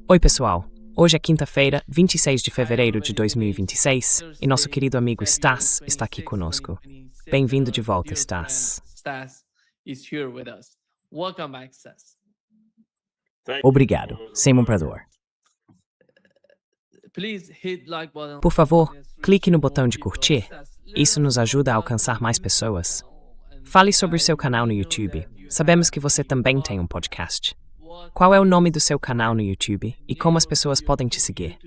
Oi, pessoal. Hoje é quinta-feira, 26 de fevereiro de 2026, e nosso querido amigo Stas está aqui conosco. Bem-vindo de volta, Stas. Obrigado, Simon Prador. Por favor, clique no botão de curtir. Isso nos ajuda a alcançar mais pessoas. Fale sobre o seu canal no YouTube. Sabemos que você também tem um podcast. Qual é o nome do seu canal no YouTube e como as pessoas podem te seguir?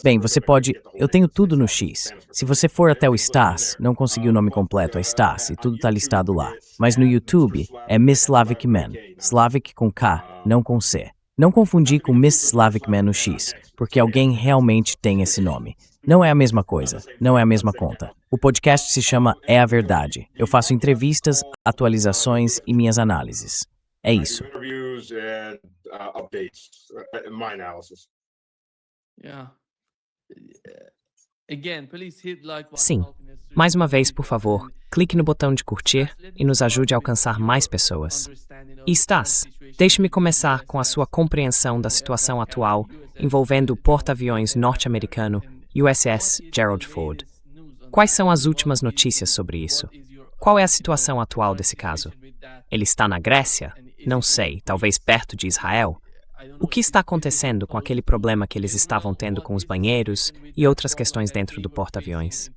Bem, você pode... Eu tenho tudo no X. Se você for até o Stas, não conseguiu o nome completo, é Stas, e tudo está listado lá. Mas no YouTube, é Miss Slavic Man. Slavic com K, não com C. Não confundir com Miss Slavic Man no X, porque alguém realmente tem esse nome. Não é a mesma coisa, não é a mesma conta. O podcast se chama É a Verdade. Eu faço entrevistas, atualizações e minhas análises. É isso. Sim. Mais uma vez, por favor, clique no botão de curtir e nos ajude a alcançar mais pessoas. E Stas, deixe-me começar com a sua compreensão da situação atual envolvendo o porta-aviões norte-americano USS Gerald Ford. Quais são as últimas notícias sobre isso? Qual é a situação atual desse caso? Ele está na Grécia? Não sei, talvez perto de Israel? O que está acontecendo com aquele problema que eles estavam tendo com os banheiros e outras questões dentro do porta-aviões?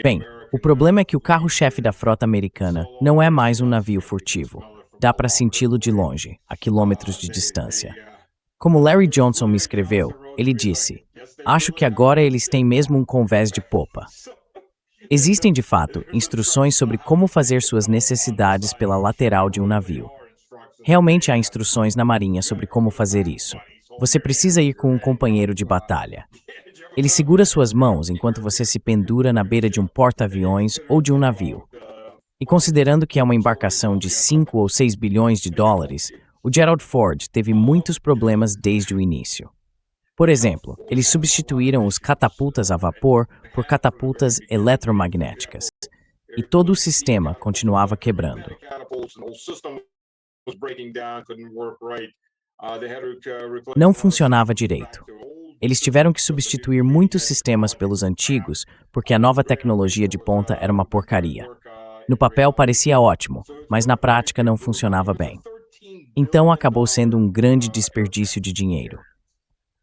Bem, o problema é que o carro-chefe da frota americana não é mais um navio furtivo. Dá para senti-lo de longe, a quilômetros de distância. Como Larry Johnson me escreveu, ele disse: "Acho que agora eles têm mesmo um convés de popa." Existem, de fato, instruções sobre como fazer suas necessidades pela lateral de um navio. Realmente há instruções na Marinha sobre como fazer isso. Você precisa ir com um companheiro de batalha. Ele segura suas mãos enquanto você se pendura na beira de um porta-aviões ou de um navio. E considerando que é uma embarcação de 5 ou 6 bilhões de dólares, o Gerald Ford teve muitos problemas desde o início. Por exemplo, eles substituíram os catapultas a vapor por catapultas eletromagnéticas, e todo o sistema continuava quebrando. Não funcionava direito. Eles tiveram que substituir muitos sistemas pelos antigos porque a nova tecnologia de ponta era uma porcaria. No papel parecia ótimo, mas na prática não funcionava bem. Então acabou sendo um grande desperdício de dinheiro.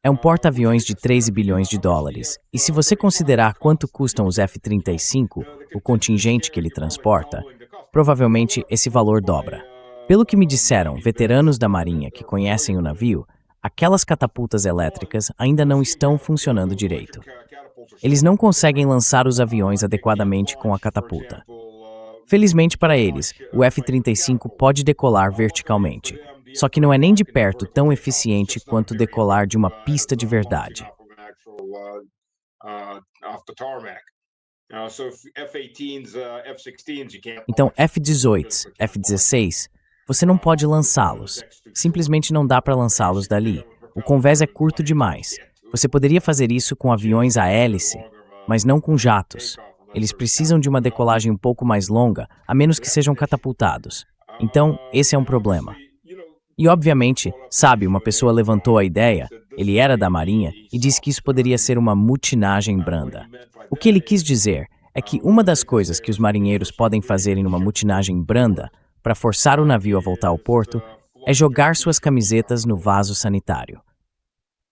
É um porta-aviões de 13 bilhões de dólares, e se você considerar quanto custam os F-35, o contingente que ele transporta, provavelmente esse valor dobra. Pelo que me disseram veteranos da Marinha que conhecem o navio, aquelas catapultas elétricas ainda não estão funcionando direito. Eles não conseguem lançar os aviões adequadamente com a catapulta. Felizmente para eles, o F-35 pode decolar verticalmente, só que não é nem de perto tão eficiente quanto decolar de uma pista de verdade. Então, F-18s, F-16, você não pode lançá-los. Simplesmente não dá para lançá-los dali. O convés é curto demais. Você poderia fazer isso com aviões a hélice, mas não com jatos. Eles precisam de uma decolagem um pouco mais longa, a menos que sejam catapultados. Então, esse é um problema. E, obviamente, sabe, uma pessoa levantou a ideia, ele era da Marinha, e disse que isso poderia ser uma mutinagem branda. O que ele quis dizer é que uma das coisas que os marinheiros podem fazer em uma mutinagem branda, para forçar o navio a voltar ao porto, é jogar suas camisetas no vaso sanitário.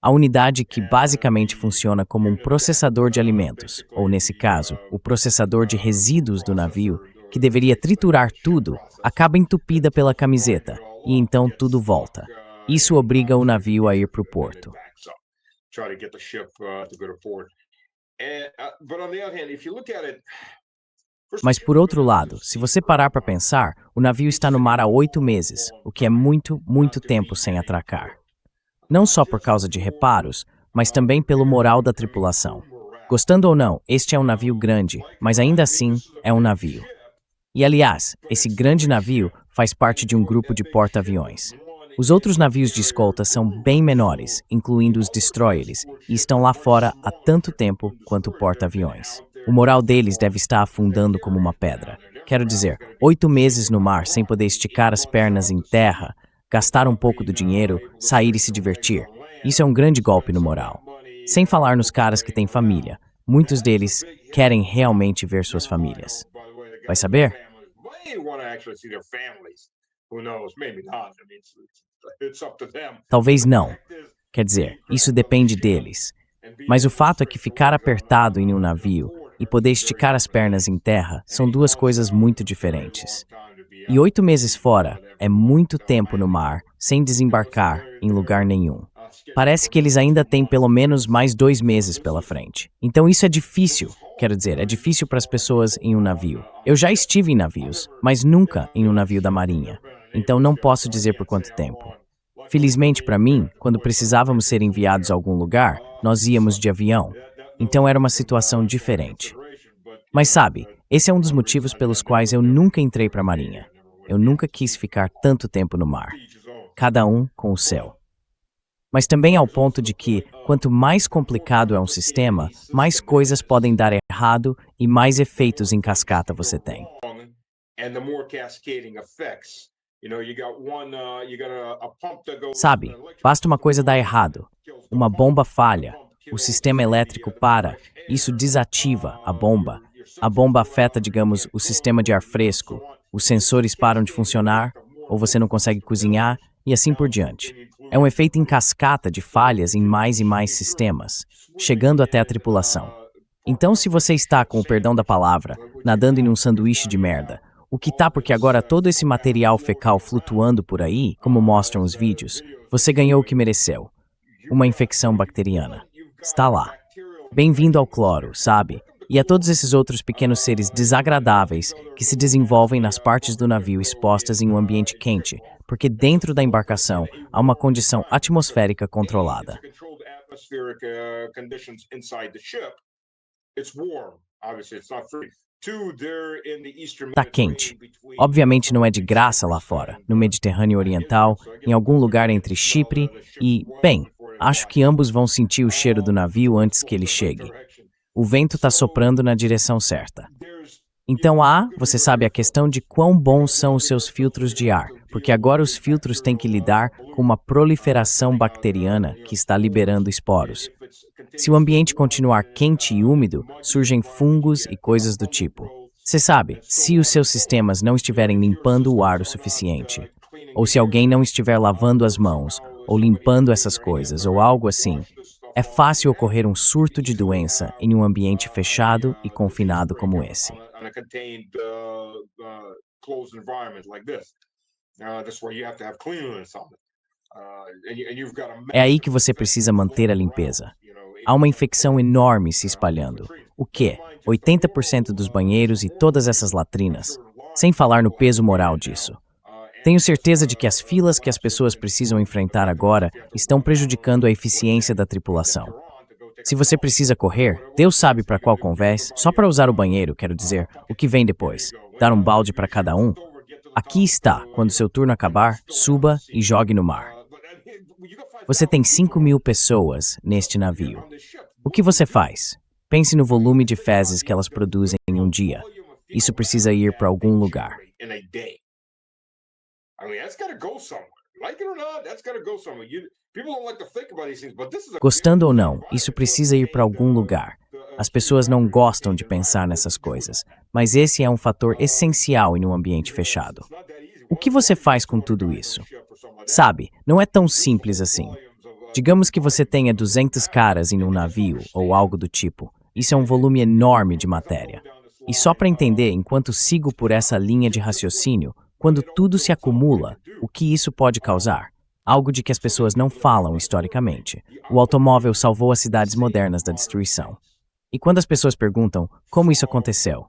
A unidade que basicamente funciona como um processador de alimentos, ou nesse caso, o processador de resíduos do navio, que deveria triturar tudo, acaba entupida pela camiseta, e então tudo volta. Isso obriga o navio a ir para o porto. Mas por outro lado, se você parar para pensar, o navio está no mar há 8 meses, o que é muito, muito tempo sem atracar. Não só por causa de reparos, mas também pelo moral da tripulação. Gostando ou não, este é um navio grande, mas ainda assim é um navio. E aliás, esse grande navio faz parte de um grupo de porta-aviões. Os outros navios de escolta são bem menores, incluindo os destroyers, e estão lá fora há tanto tempo quanto o porta-aviões. O moral deles deve estar afundando como uma pedra. Quero dizer, 8 meses no mar sem poder esticar as pernas em terra, gastar um pouco do dinheiro, sair e se divertir. Isso é um grande golpe no moral. Sem falar nos caras que têm família. Muitos deles querem realmente ver suas famílias. Vai saber? Talvez não. Quer dizer, isso depende deles. Mas o fato é que ficar apertado em um navio e poder esticar as pernas em terra são duas coisas muito diferentes. E 8 meses fora é muito tempo no mar, sem desembarcar em lugar nenhum. Parece que eles ainda têm pelo menos mais 2 meses pela frente. Então isso é difícil. Quero dizer, é difícil para as pessoas em um navio. Eu já estive em navios, mas nunca em um navio da Marinha. Então não posso dizer por quanto tempo. Felizmente para mim, quando precisávamos ser enviados a algum lugar, nós íamos de avião. Então era uma situação diferente. Mas sabe, esse é um dos motivos pelos quais eu nunca entrei para a Marinha. Eu nunca quis ficar tanto tempo no mar. Cada um com o seu. Mas também ao ponto de que, quanto mais complicado é um sistema, mais coisas podem dar errado e mais efeitos em cascata você tem. Sabe, basta uma coisa dar errado. Uma bomba falha, o sistema elétrico para, isso desativa a bomba. A bomba afeta, digamos, o sistema de ar fresco, os sensores param de funcionar, ou você não consegue cozinhar, e assim por diante. É um efeito em cascata de falhas em mais e mais sistemas, chegando até a tripulação. Então, se você está, com o perdão da palavra, nadando em um sanduíche de merda, o que tá porque agora todo esse material fecal flutuando por aí, como mostram os vídeos, você ganhou o que mereceu. Uma infecção bacteriana. Está lá. Bem-vindo ao cloro, sabe? E a todos esses outros pequenos seres desagradáveis que se desenvolvem nas partes do navio expostas em um ambiente quente, porque dentro da embarcação há uma condição atmosférica controlada. Tá quente. Obviamente não é de graça lá fora, no Mediterrâneo Oriental, em algum lugar entre Chipre e, bem, acho que ambos vão sentir o cheiro do navio antes que ele chegue. O vento tá soprando na direção certa. Então você sabe a questão de quão bons são os seus filtros de ar, porque agora os filtros têm que lidar com uma proliferação bacteriana que está liberando esporos. Se o ambiente continuar quente e úmido, surgem fungos e coisas do tipo. Você sabe, se os seus sistemas não estiverem limpando o ar o suficiente, ou se alguém não estiver lavando as mãos, ou limpando essas coisas, ou algo assim, é fácil ocorrer um surto de doença em um ambiente fechado e confinado como esse. É aí que você precisa manter a limpeza. Há uma infecção enorme se espalhando. O quê? 80% dos banheiros e todas essas latrinas. Sem falar no peso moral disso. Tenho certeza de que as filas que as pessoas precisam enfrentar agora estão prejudicando a eficiência da tripulação. Se você precisa correr, Deus sabe para qual convés, só para usar o banheiro, quero dizer, o que vem depois, dar um balde para cada um. Aqui está, quando seu turno acabar, suba e jogue no mar. Você tem 5.000 pessoas neste navio. O que você faz? Pense no volume de fezes que elas produzem em um dia. Isso precisa ir para algum lugar. Gostando ou não, isso precisa ir para algum lugar. As pessoas não gostam de pensar nessas coisas, mas esse é um fator essencial em um ambiente fechado. O que você faz com tudo isso? Sabe, não é tão simples assim. Digamos que você tenha 200 caras em um navio ou algo do tipo. Isso é um volume enorme de matéria. E só para entender, enquanto sigo por essa linha de raciocínio, quando tudo se acumula, o que isso pode causar? Algo de que as pessoas não falam historicamente. O automóvel salvou as cidades modernas da destruição. E quando as pessoas perguntam como isso aconteceu?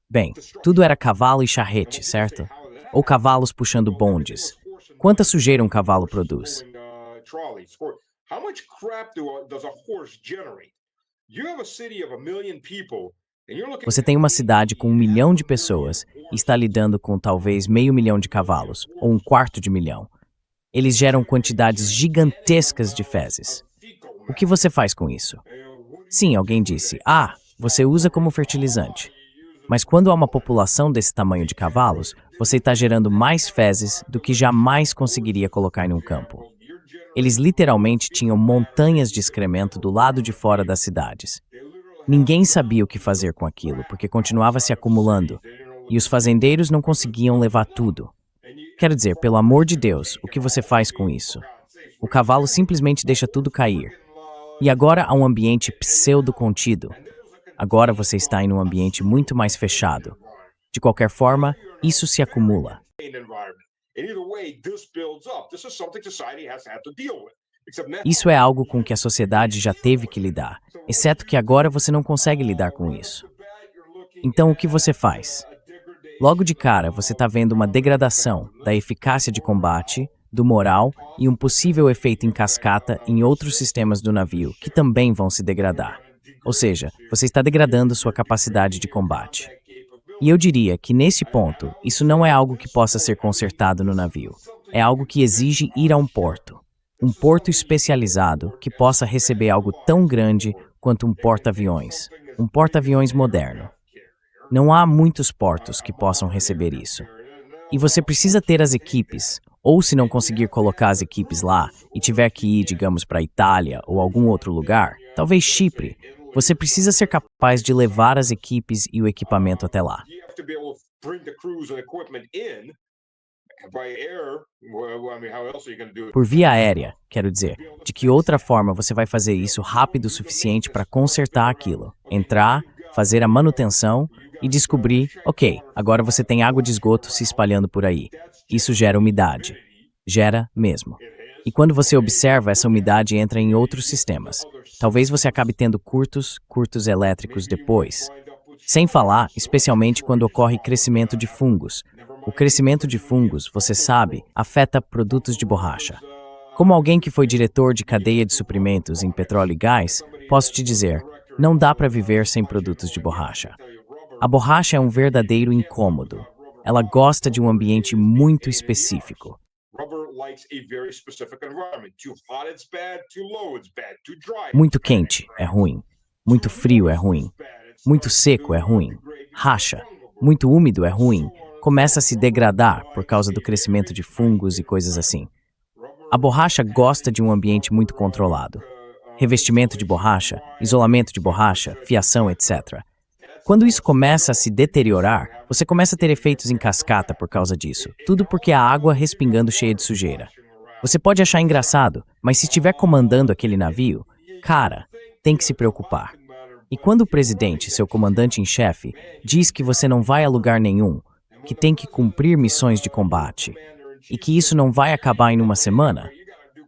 Bem, tudo era cavalo e charrete, certo? Ou cavalos puxando bondes. Quanta sujeira um cavalo produz? Você tem uma cidade com 1 milhão de pessoas e está lidando com talvez 500 mil de cavalos, ou 1/4 de milhão. Eles geram quantidades gigantescas de fezes. O que você faz com isso? Sim, alguém disse, você usa como fertilizante. Mas quando há uma população desse tamanho de cavalos, você está gerando mais fezes do que jamais conseguiria colocar em um campo. Eles literalmente tinham montanhas de excremento do lado de fora das cidades. Ninguém sabia o que fazer com aquilo, porque continuava se acumulando, e os fazendeiros não conseguiam levar tudo. Quero dizer, pelo amor de Deus, o que você faz com isso? O cavalo simplesmente deixa tudo cair. E agora há um ambiente pseudo-contido. Agora você está em um ambiente muito mais fechado. De qualquer forma, isso se acumula. Isso é algo com que a sociedade já teve que lidar, exceto que agora você não consegue lidar com isso. Então, o que você faz? Logo de cara, você está vendo uma degradação da eficácia de combate, do moral e um possível efeito em cascata em outros sistemas do navio que também vão se degradar. Ou seja, você está degradando sua capacidade de combate. E eu diria que, nesse ponto, isso não é algo que possa ser consertado no navio. É algo que exige ir a um porto. Um porto especializado que possa receber algo tão grande quanto um porta-aviões. Um porta-aviões moderno. Não há muitos portos que possam receber isso. E você precisa ter as equipes, ou se não conseguir colocar as equipes lá e tiver que ir, digamos, para a Itália ou algum outro lugar, talvez Chipre, você precisa ser capaz de levar as equipes e o equipamento até lá. Por via aérea, quero dizer, de que outra forma você vai fazer isso rápido o suficiente para consertar aquilo, entrar, fazer a manutenção e descobrir, ok, agora você tem água de esgoto se espalhando por aí. Isso gera umidade. Gera mesmo. E quando você observa, essa umidade entra em outros sistemas. Talvez você acabe tendo curtos elétricos depois. Sem falar, especialmente quando ocorre crescimento de fungos. O crescimento de fungos, você sabe, afeta produtos de borracha. Como alguém que foi diretor de cadeia de suprimentos em petróleo e gás, posso te dizer, não dá para viver sem produtos de borracha. A borracha é um verdadeiro incômodo. Ela gosta de um ambiente muito específico. Muito quente é ruim. Muito frio é ruim. Muito seco é ruim. Racha. Muito úmido é ruim. Começa a se degradar por causa do crescimento de fungos e coisas assim. A borracha gosta de um ambiente muito controlado. Revestimento de borracha, isolamento de borracha, fiação, etc. Quando isso começa a se deteriorar, você começa a ter efeitos em cascata por causa disso. Tudo porque a água respingando cheia de sujeira. Você pode achar engraçado, mas se estiver comandando aquele navio, cara, tem que se preocupar. E quando o presidente, seu comandante em chefe, diz que você não vai a lugar nenhum, que tem que cumprir missões de combate, e que isso não vai acabar em uma semana,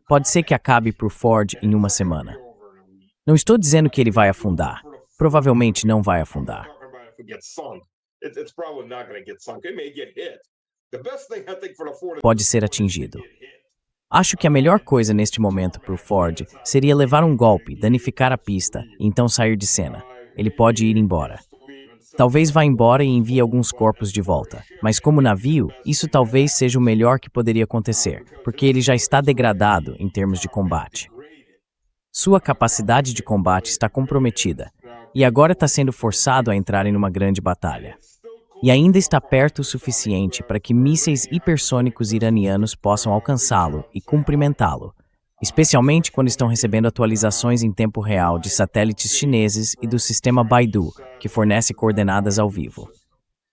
pode ser que acabe por Ford em uma semana. Não estou dizendo que ele vai afundar. Provavelmente não vai afundar. Pode ser atingido. Acho que a melhor coisa neste momento para o Ford seria levar um golpe, danificar a pista e então sair de cena. Ele pode ir embora. Talvez vá embora e envie alguns corpos de volta, mas como navio, isso talvez seja o melhor que poderia acontecer, porque ele já está degradado em termos de combate. Sua capacidade de combate está comprometida, e agora está sendo forçado a entrar em uma grande batalha. E ainda está perto o suficiente para que mísseis hipersônicos iranianos possam alcançá-lo e cumprimentá-lo, especialmente quando estão recebendo atualizações em tempo real de satélites chineses e do sistema Baidu, que fornece coordenadas ao vivo.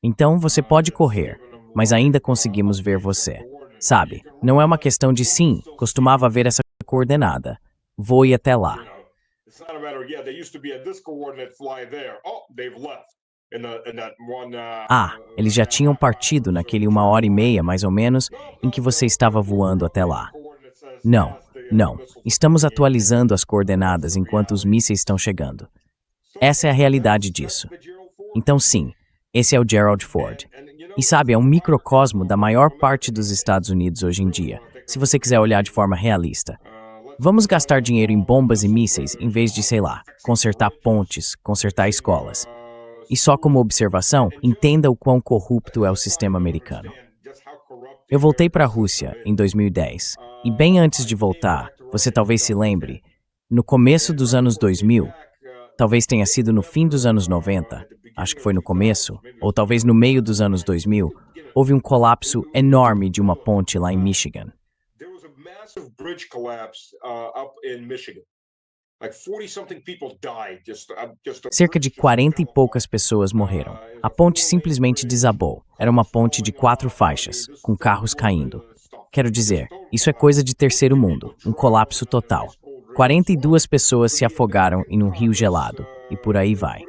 Então, você pode correr, mas ainda conseguimos ver você. Sabe, não é uma questão de sim, costumava haver essa coordenada. Voe até lá. Eles já tinham partido naquele 1h30, mais ou menos, em que você estava voando até lá. Não. Estamos atualizando as coordenadas enquanto os mísseis estão chegando. Essa é a realidade disso. Então sim, esse é o Gerald Ford. E sabe, é um microcosmo da maior parte dos Estados Unidos hoje em dia, se você quiser olhar de forma realista. Vamos gastar dinheiro em bombas e mísseis em vez de, sei lá, consertar pontes, consertar escolas. E só como observação, entenda o quão corrupto é o sistema americano. Eu voltei para a Rússia em 2010, e bem antes de voltar, você talvez se lembre, no começo dos anos 2000, talvez tenha sido no fim dos anos 90, acho que foi no começo, ou talvez no meio dos anos 2000, houve um colapso enorme de uma ponte lá em Michigan. Cerca de 40 e poucas pessoas morreram. A ponte simplesmente desabou. Era uma ponte de 4 faixas, com carros caindo. Quero dizer, isso é coisa de terceiro mundo, um colapso total. 42 pessoas se afogaram em um rio gelado, e por aí vai.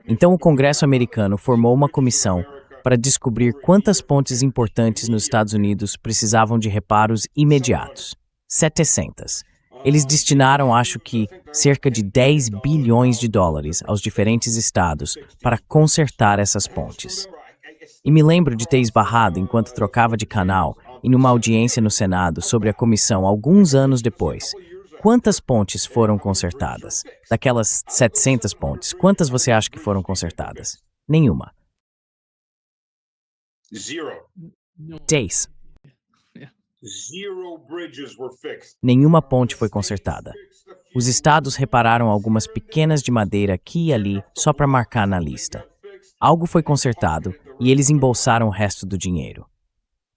Então o Congresso americano formou uma comissão para descobrir quantas pontes importantes nos Estados Unidos precisavam de reparos imediatos. 700. Eles destinaram, acho que, cerca de 10 bilhões de dólares aos diferentes estados para consertar essas pontes. E me lembro de ter esbarrado enquanto trocava de canal e numa audiência no Senado sobre a comissão alguns anos depois. Quantas pontes foram consertadas? Daquelas 700 pontes, quantas você acha que foram consertadas? Nenhuma. 10. Nenhuma ponte foi consertada. Os estados repararam algumas pequenas de madeira aqui e ali só para marcar na lista. Algo foi consertado e eles embolsaram o resto do dinheiro.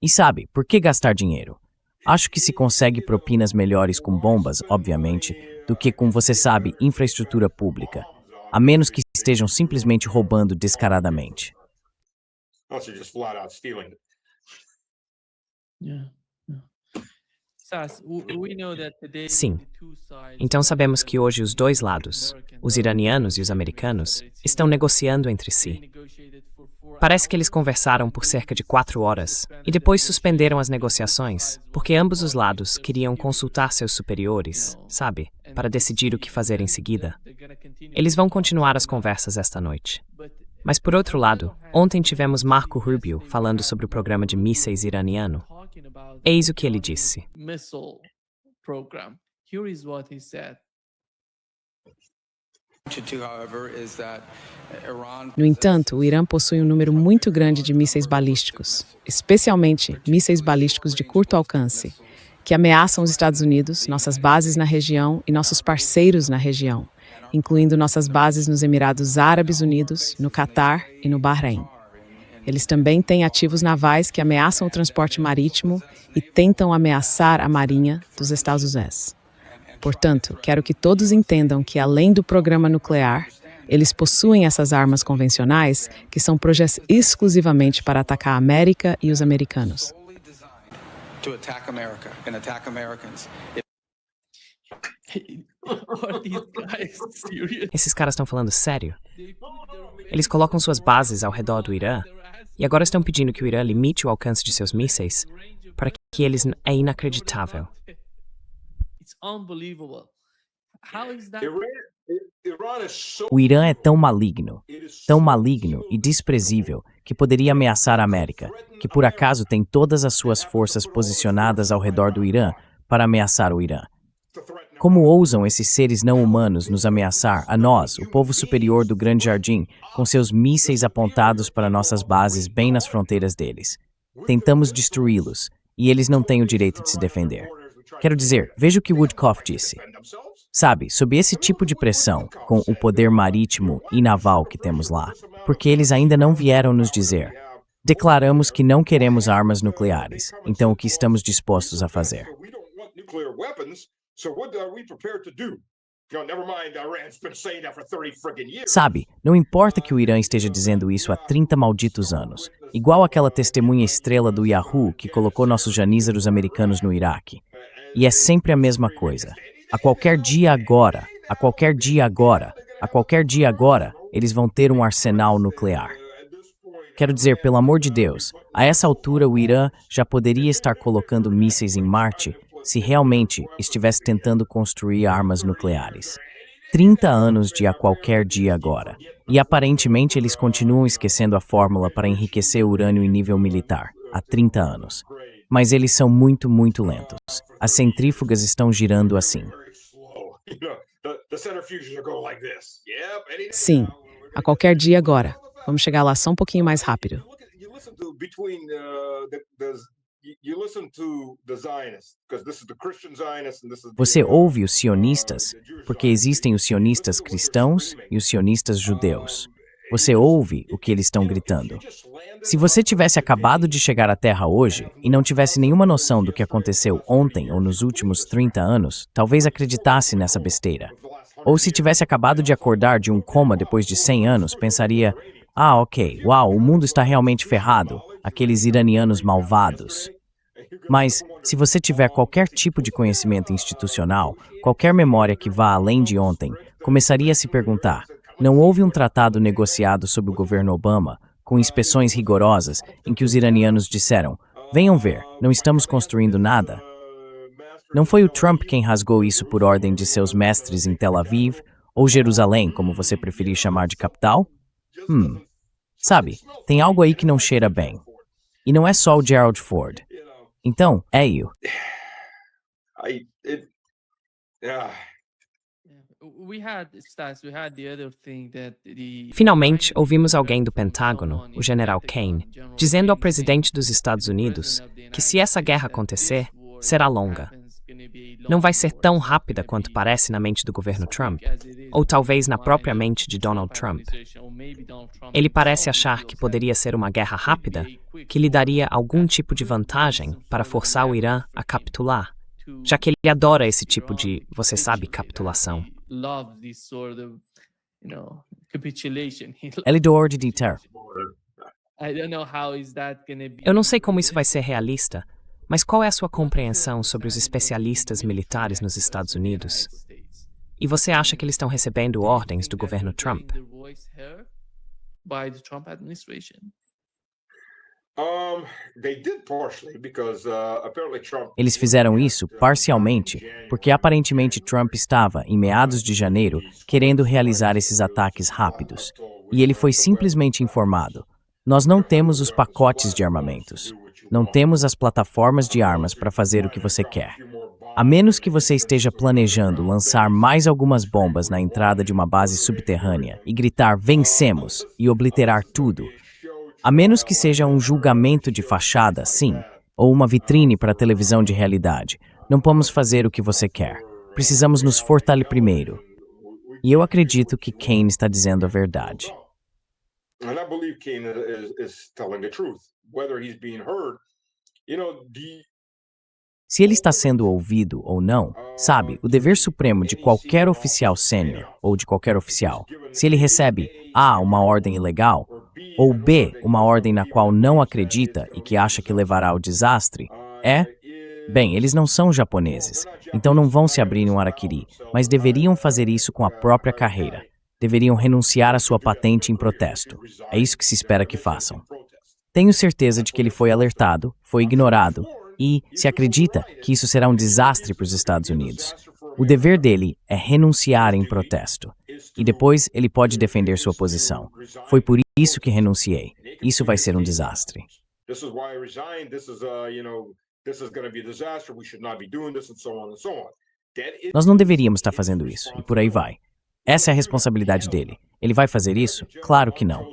E sabe, por que gastar dinheiro? Acho que se consegue propinas melhores com bombas, obviamente, do que com, você sabe, infraestrutura pública, a menos que estejam simplesmente roubando descaradamente. Sim. Então sabemos que hoje os dois lados, os iranianos e os americanos, estão negociando entre si. Parece que eles conversaram por cerca de 4 horas e depois suspenderam as negociações, porque ambos os lados queriam consultar seus superiores, sabe, para decidir o que fazer em seguida. Eles vão continuar as conversas esta noite. Mas por outro lado, ontem tivemos Marco Rubio falando sobre o programa de mísseis iraniano. Eis o que ele disse. No entanto, o Irã possui um número muito grande de mísseis balísticos, especialmente mísseis balísticos de curto alcance, que ameaçam os Estados Unidos, nossas bases na região e nossos parceiros na região, incluindo nossas bases nos Emirados Árabes Unidos, no Catar e no Bahrein. Eles também têm ativos navais que ameaçam o transporte marítimo e tentam ameaçar a marinha dos Estados Unidos. Portanto, quero que todos entendam que, além do programa nuclear, eles possuem essas armas convencionais que são projetos exclusivamente para atacar a América e os americanos. Esses caras estão falando sério? Eles colocam suas bases ao redor do Irã e agora estão pedindo que o Irã limite o alcance de seus mísseis para que eles... É inacreditável. O Irã é tão maligno e desprezível que poderia ameaçar a América, que por acaso tem todas as suas forças posicionadas ao redor do Irã para ameaçar o Irã. Como ousam esses seres não humanos nos ameaçar, a nós, o povo superior do Grande Jardim, com seus mísseis apontados para nossas bases bem nas fronteiras deles? Tentamos destruí-los, e eles não têm o direito de se defender. Quero dizer, veja o que Woodcock disse. Sabe, sob esse tipo de pressão, com o poder marítimo e naval que temos lá, porque eles ainda não vieram nos dizer, declaramos que não queremos armas nucleares, então o que estamos dispostos a fazer? Sabe, não importa que o Irã esteja dizendo isso há 30 malditos anos, igual aquela testemunha estrela do Yahoo que colocou nossos janízaros americanos no Iraque. E é sempre a mesma coisa. A qualquer dia agora, eles vão ter um arsenal nuclear. Quero dizer, pelo amor de Deus, a essa altura o Irã já poderia estar colocando mísseis em Marte se realmente estivesse tentando construir armas nucleares. 30 anos de a qualquer dia agora. E aparentemente eles continuam esquecendo a fórmula para enriquecer urânio em nível militar, há 30 anos. Mas eles são muito, muito lentos. As centrífugas estão girando assim. Sim, a qualquer dia agora. Vamos chegar lá só um pouquinho mais rápido. Você ouve os sionistas, porque existem os sionistas cristãos e os sionistas judeus. Você ouve o que eles estão gritando. Se você tivesse acabado de chegar à Terra hoje e não tivesse nenhuma noção do que aconteceu ontem ou nos últimos 30 anos, talvez acreditasse nessa besteira. Ou se tivesse acabado de acordar de um coma depois de 100 anos, pensaria: ah, ok, uau, o mundo está realmente ferrado, aqueles iranianos malvados. Mas, se você tiver qualquer tipo de conhecimento institucional, qualquer memória que vá além de ontem, começaria a se perguntar: não houve um tratado negociado sob o governo Obama, com inspeções rigorosas, em que os iranianos disseram: venham ver, não estamos construindo nada? Não foi o Trump quem rasgou isso por ordem de seus mestres em Tel Aviv, ou Jerusalém, como você preferir chamar de capital? Sabe, tem algo aí que não cheira bem. E não é só o Gerald Ford. Então, é eu. Finalmente, ouvimos alguém do Pentágono, o general Kane, dizendo ao presidente dos Estados Unidos que se essa guerra acontecer, será longa. Não vai ser tão rápida quanto parece na mente do governo Trump, ou talvez na própria mente de Donald Trump. Ele parece achar que poderia ser uma guerra rápida, que lhe daria algum tipo de vantagem para forçar o Irã a capitular, já que ele adora esse tipo de, você sabe, capitulação. Ele adora de ter. Eu não sei como isso vai ser realista, mas qual é a sua compreensão sobre os especialistas militares nos Estados Unidos? E você acha que eles estão recebendo ordens do governo Trump? Eles fizeram isso parcialmente porque aparentemente Trump estava, em meados de janeiro, querendo realizar esses ataques rápidos. E ele foi simplesmente informado: nós não temos os pacotes de armamentos. Não temos as plataformas de armas para fazer o que você quer. A menos que você esteja planejando lançar mais algumas bombas na entrada de uma base subterrânea e gritar "vencemos" e obliterar tudo. A menos que seja um julgamento de fachada, sim, ou uma vitrine para televisão de realidade, não podemos fazer o que você quer. Precisamos nos fortalecer primeiro. E eu acredito que Kane está dizendo a verdade. Se ele está sendo ouvido ou não, sabe, o dever supremo de qualquer oficial sênior, ou de qualquer oficial, se ele recebe A, uma ordem ilegal, ou B, uma ordem na qual não acredita e que acha que levará ao desastre, bem, eles não são japoneses, então não vão se abrir em um harakiri, mas deveriam fazer isso com a própria carreira. Deveriam renunciar à sua patente em protesto. É isso que se espera que façam. Tenho certeza de que ele foi alertado, foi ignorado e se acredita que isso será um desastre para os Estados Unidos. O dever dele é renunciar em protesto. E depois ele pode defender sua posição. Foi por isso que renunciei. Isso vai ser um desastre. Nós não deveríamos estar fazendo isso, e por aí vai. Essa é a responsabilidade dele. Ele vai fazer isso? Claro que não.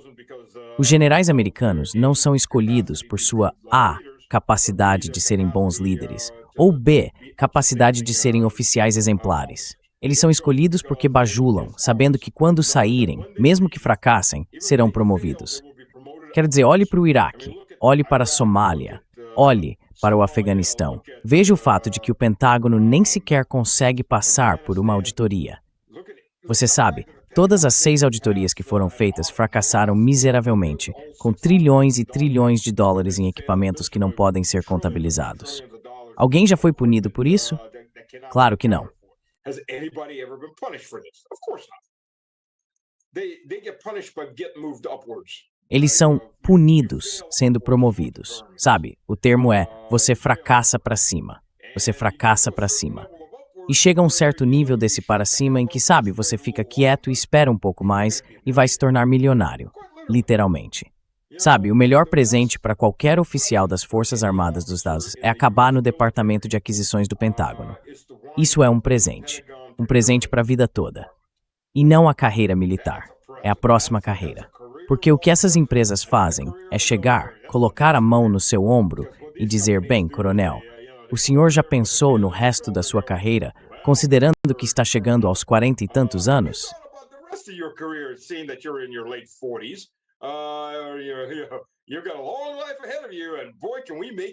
Os generais americanos não são escolhidos por sua A, capacidade de serem bons líderes, ou B, capacidade de serem oficiais exemplares. Eles são escolhidos porque bajulam, sabendo que quando saírem, mesmo que fracassem, serão promovidos. Quer dizer, olhe para o Iraque, olhe para a Somália, olhe para o Afeganistão. Veja o fato de que o Pentágono nem sequer consegue passar por uma auditoria. Você sabe, todas as 6 auditorias que foram feitas fracassaram miseravelmente, com trilhões e trilhões de dólares em equipamentos que não podem ser contabilizados. Alguém já foi punido por isso? Claro que não. Eles são punidos sendo promovidos. Sabe, o termo é você fracassa para cima. Você fracassa para cima. E chega a um certo nível desse para cima em que, sabe, você fica quieto e espera um pouco mais e vai se tornar milionário. Literalmente. Sabe, o melhor presente para qualquer oficial das Forças Armadas dos Estados Unidos é acabar no Departamento de Aquisições do Pentágono. Isso é um presente para a vida toda. E não a carreira militar, é a próxima carreira. Porque o que essas empresas fazem é chegar, colocar a mão no seu ombro e dizer: bem, coronel, o senhor já pensou no resto da sua carreira, considerando que está chegando aos 40 e tantos anos?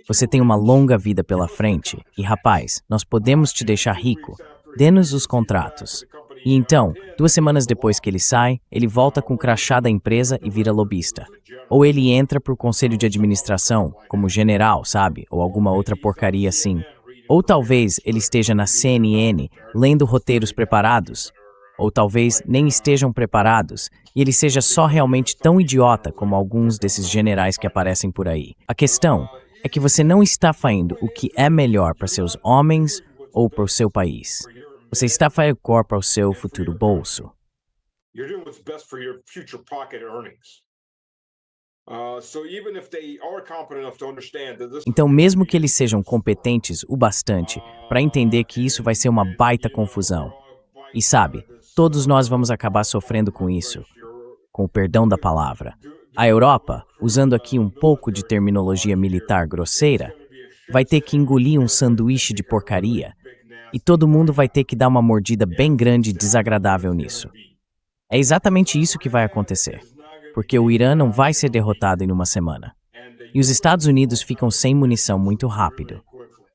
Você tem uma longa vida pela frente e, rapaz, nós podemos te deixar rico. Dê-nos os contratos. E então, 2 semanas depois que ele sai, ele volta com o crachá da empresa e vira lobista. Ou ele entra pro conselho de administração, como general, sabe? Ou alguma outra porcaria assim. Ou talvez ele esteja na CNN, lendo roteiros preparados. Ou talvez nem estejam preparados, e ele seja só realmente tão idiota como alguns desses generais que aparecem por aí. A questão é que você não está fazendo o que é melhor para seus homens ou para o seu país. Você está fazendo para o seu futuro bolso. Então, mesmo que eles sejam competentes o bastante para entender que isso vai ser uma baita confusão, e sabe, todos nós vamos acabar sofrendo com isso, com o perdão da palavra. A Europa, usando aqui um pouco de terminologia militar grosseira, vai ter que engolir um sanduíche de porcaria, e todo mundo vai ter que dar uma mordida bem grande e desagradável nisso. É exatamente isso que vai acontecer, porque o Irã não vai ser derrotado em uma semana. E os Estados Unidos ficam sem munição muito rápido.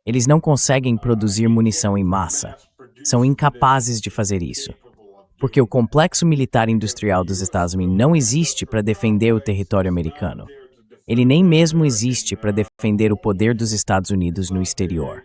Eles não conseguem produzir munição em massa. São incapazes de fazer isso. Porque o complexo militar industrial dos Estados Unidos não existe para defender o território americano. Ele nem mesmo existe para defender o poder dos Estados Unidos no exterior.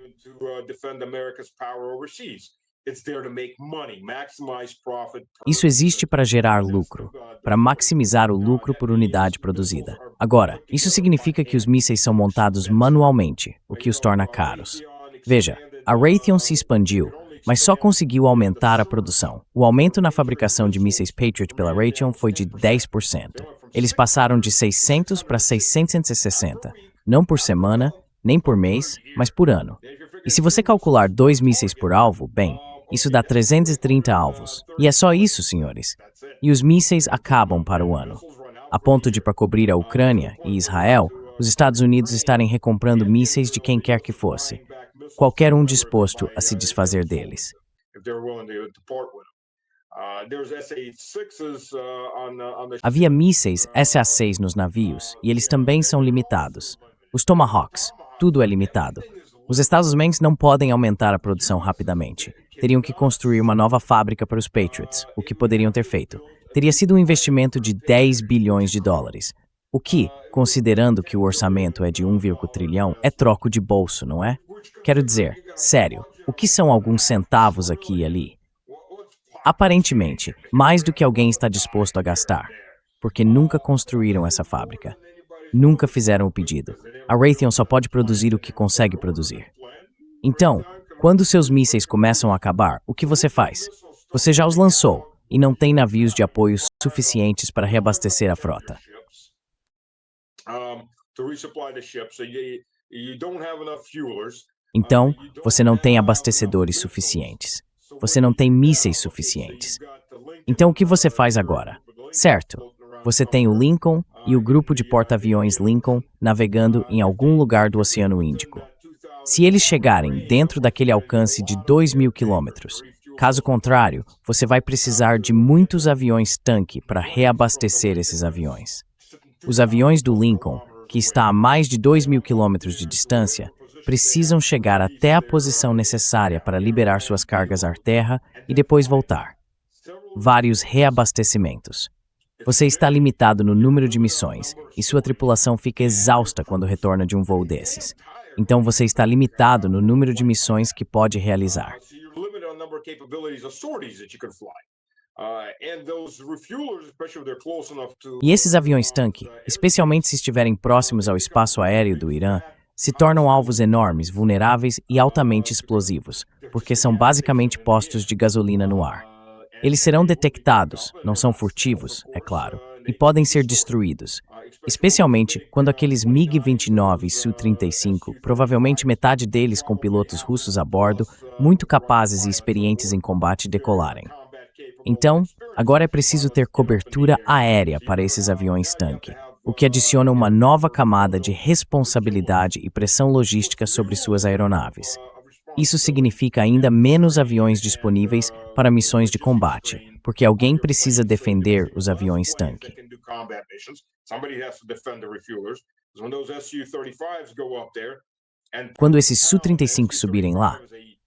Isso existe para gerar lucro, para maximizar o lucro por unidade produzida. Agora, isso significa que os mísseis são montados manualmente, o que os torna caros. Veja, a Raytheon se expandiu, mas só conseguiu aumentar a produção. O aumento na fabricação de mísseis Patriot pela Raytheon foi de 10%. Eles passaram de 600 para 660, não por semana, nem por mês, mas por ano. E se você calcular 2 mísseis por alvo, bem, isso dá 330 alvos. E é só isso, senhores. E os mísseis acabam para o ano. A ponto de, para cobrir a Ucrânia e Israel, os Estados Unidos estarem recomprando mísseis de quem quer que fosse. Qualquer um disposto a se desfazer deles. Havia mísseis SA-6 nos navios, e eles também são limitados. Os Tomahawks, tudo é limitado. Os Estados Unidos não podem aumentar a produção rapidamente. Teriam que construir uma nova fábrica para os Patriots, o que poderiam ter feito. Teria sido um investimento de 10 bilhões de dólares. O que, considerando que o orçamento é de 1,1 trilhão, é troco de bolso, não é? Quero dizer, sério, o que são alguns centavos aqui e ali? Aparentemente, mais do que alguém está disposto a gastar, porque nunca construíram essa fábrica. Nunca fizeram o pedido. A Raytheon só pode produzir o que consegue produzir. Então, quando seus mísseis começam a acabar, o que você faz? Você já os lançou e não tem navios de apoio suficientes para reabastecer a frota. Então, você não tem abastecedores suficientes. Você não tem mísseis suficientes. Então, o que você faz agora? Certo, você tem o Lincoln e o grupo de porta-aviões Lincoln navegando em algum lugar do Oceano Índico. Se eles chegarem dentro daquele alcance de 2.000 quilômetros, caso contrário, você vai precisar de muitos aviões-tanque para reabastecer esses aviões. Os aviões do Lincoln, que está a mais de 2.000 quilômetros de distância, precisam chegar até a posição necessária para liberar suas cargas à terra e depois voltar. Vários reabastecimentos. Você está limitado no número de missões e sua tripulação fica exausta quando retorna de um voo desses. Então você está limitado no número de missões que pode realizar. E esses aviões-tanque, especialmente se estiverem próximos ao espaço aéreo do Irã, se tornam alvos enormes, vulneráveis e altamente explosivos, porque são basicamente postos de gasolina no ar. Eles serão detectados, não são furtivos, é claro, e podem ser destruídos, especialmente quando aqueles MiG-29 e Su-35, provavelmente metade deles com pilotos russos a bordo, muito capazes e experientes em combate, decolarem. Então, agora é preciso ter cobertura aérea para esses aviões-tanque. o que adiciona uma nova camada de responsabilidade e pressão logística sobre suas aeronaves. Isso significa ainda menos aviões disponíveis para missões de combate, porque alguém precisa defender os aviões-tanque. Quando esses Su-35 subirem lá,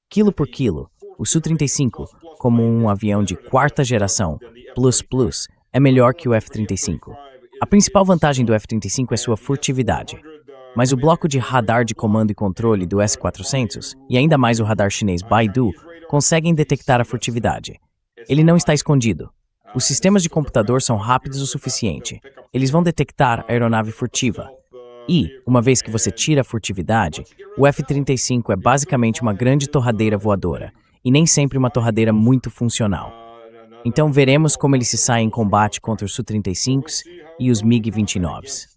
quilo por quilo, o Su-35, como um avião de quarta geração, plus, é melhor que o F-35. A principal vantagem do F-35 é sua furtividade. Mas o bloco de radar de comando e controle do S-400, e ainda mais o radar chinês Baidu, conseguem detectar a furtividade. Ele não está escondido. Os sistemas de computador são rápidos o suficiente. Eles vão detectar a aeronave furtiva. E, uma vez que você tira a furtividade, o F-35 é basicamente uma grande torradeira voadora, e nem sempre uma torradeira muito funcional. Então veremos como ele se sai em combate contra os Su-35s e os MiG-29s.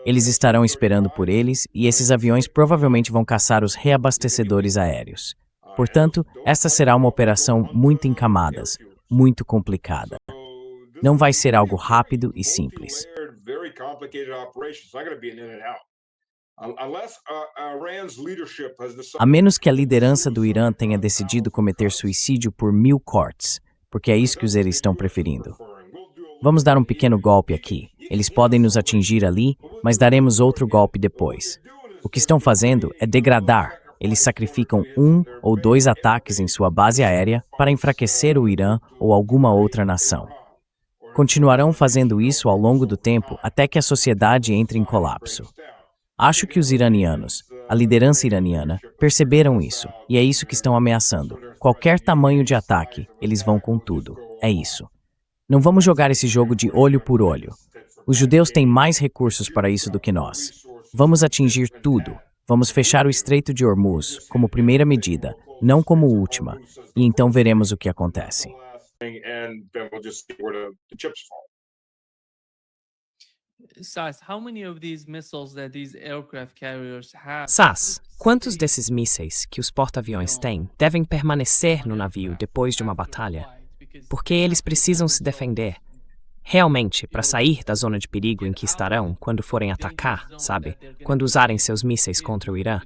Eles estarão esperando por eles e esses aviões provavelmente vão caçar os reabastecedores aéreos. Portanto, esta será uma operação muito em camadas, muito complicada. Não vai ser algo rápido e simples. A menos que a liderança do Irã tenha decidido cometer suicídio por 1000 cortes, porque é isso que os eles estão preferindo. Vamos dar um pequeno golpe aqui. Eles podem nos atingir ali, mas daremos outro golpe depois. O que estão fazendo é degradar. Eles sacrificam 1 ou 2 ataques em sua base aérea para enfraquecer o Irã ou alguma outra nação. Continuarão fazendo isso ao longo do tempo até que a sociedade entre em colapso. Acho que os iranianos, a liderança iraniana, perceberam isso, e é isso que estão ameaçando. Qualquer tamanho de ataque, eles vão com tudo. É isso. Não vamos jogar esse jogo de olho por olho. Os judeus têm mais recursos para isso do que nós. Vamos atingir tudo. Vamos fechar o Estreito de Hormuz como primeira medida, não como última, e então veremos o que acontece. Sass, quantos desses mísseis que os porta-aviões têm devem permanecer no navio depois de uma batalha? Porque eles precisam se defender. Realmente, para sair da zona de perigo em que estarão quando forem atacar, sabe? Quando usarem seus mísseis contra o Irã.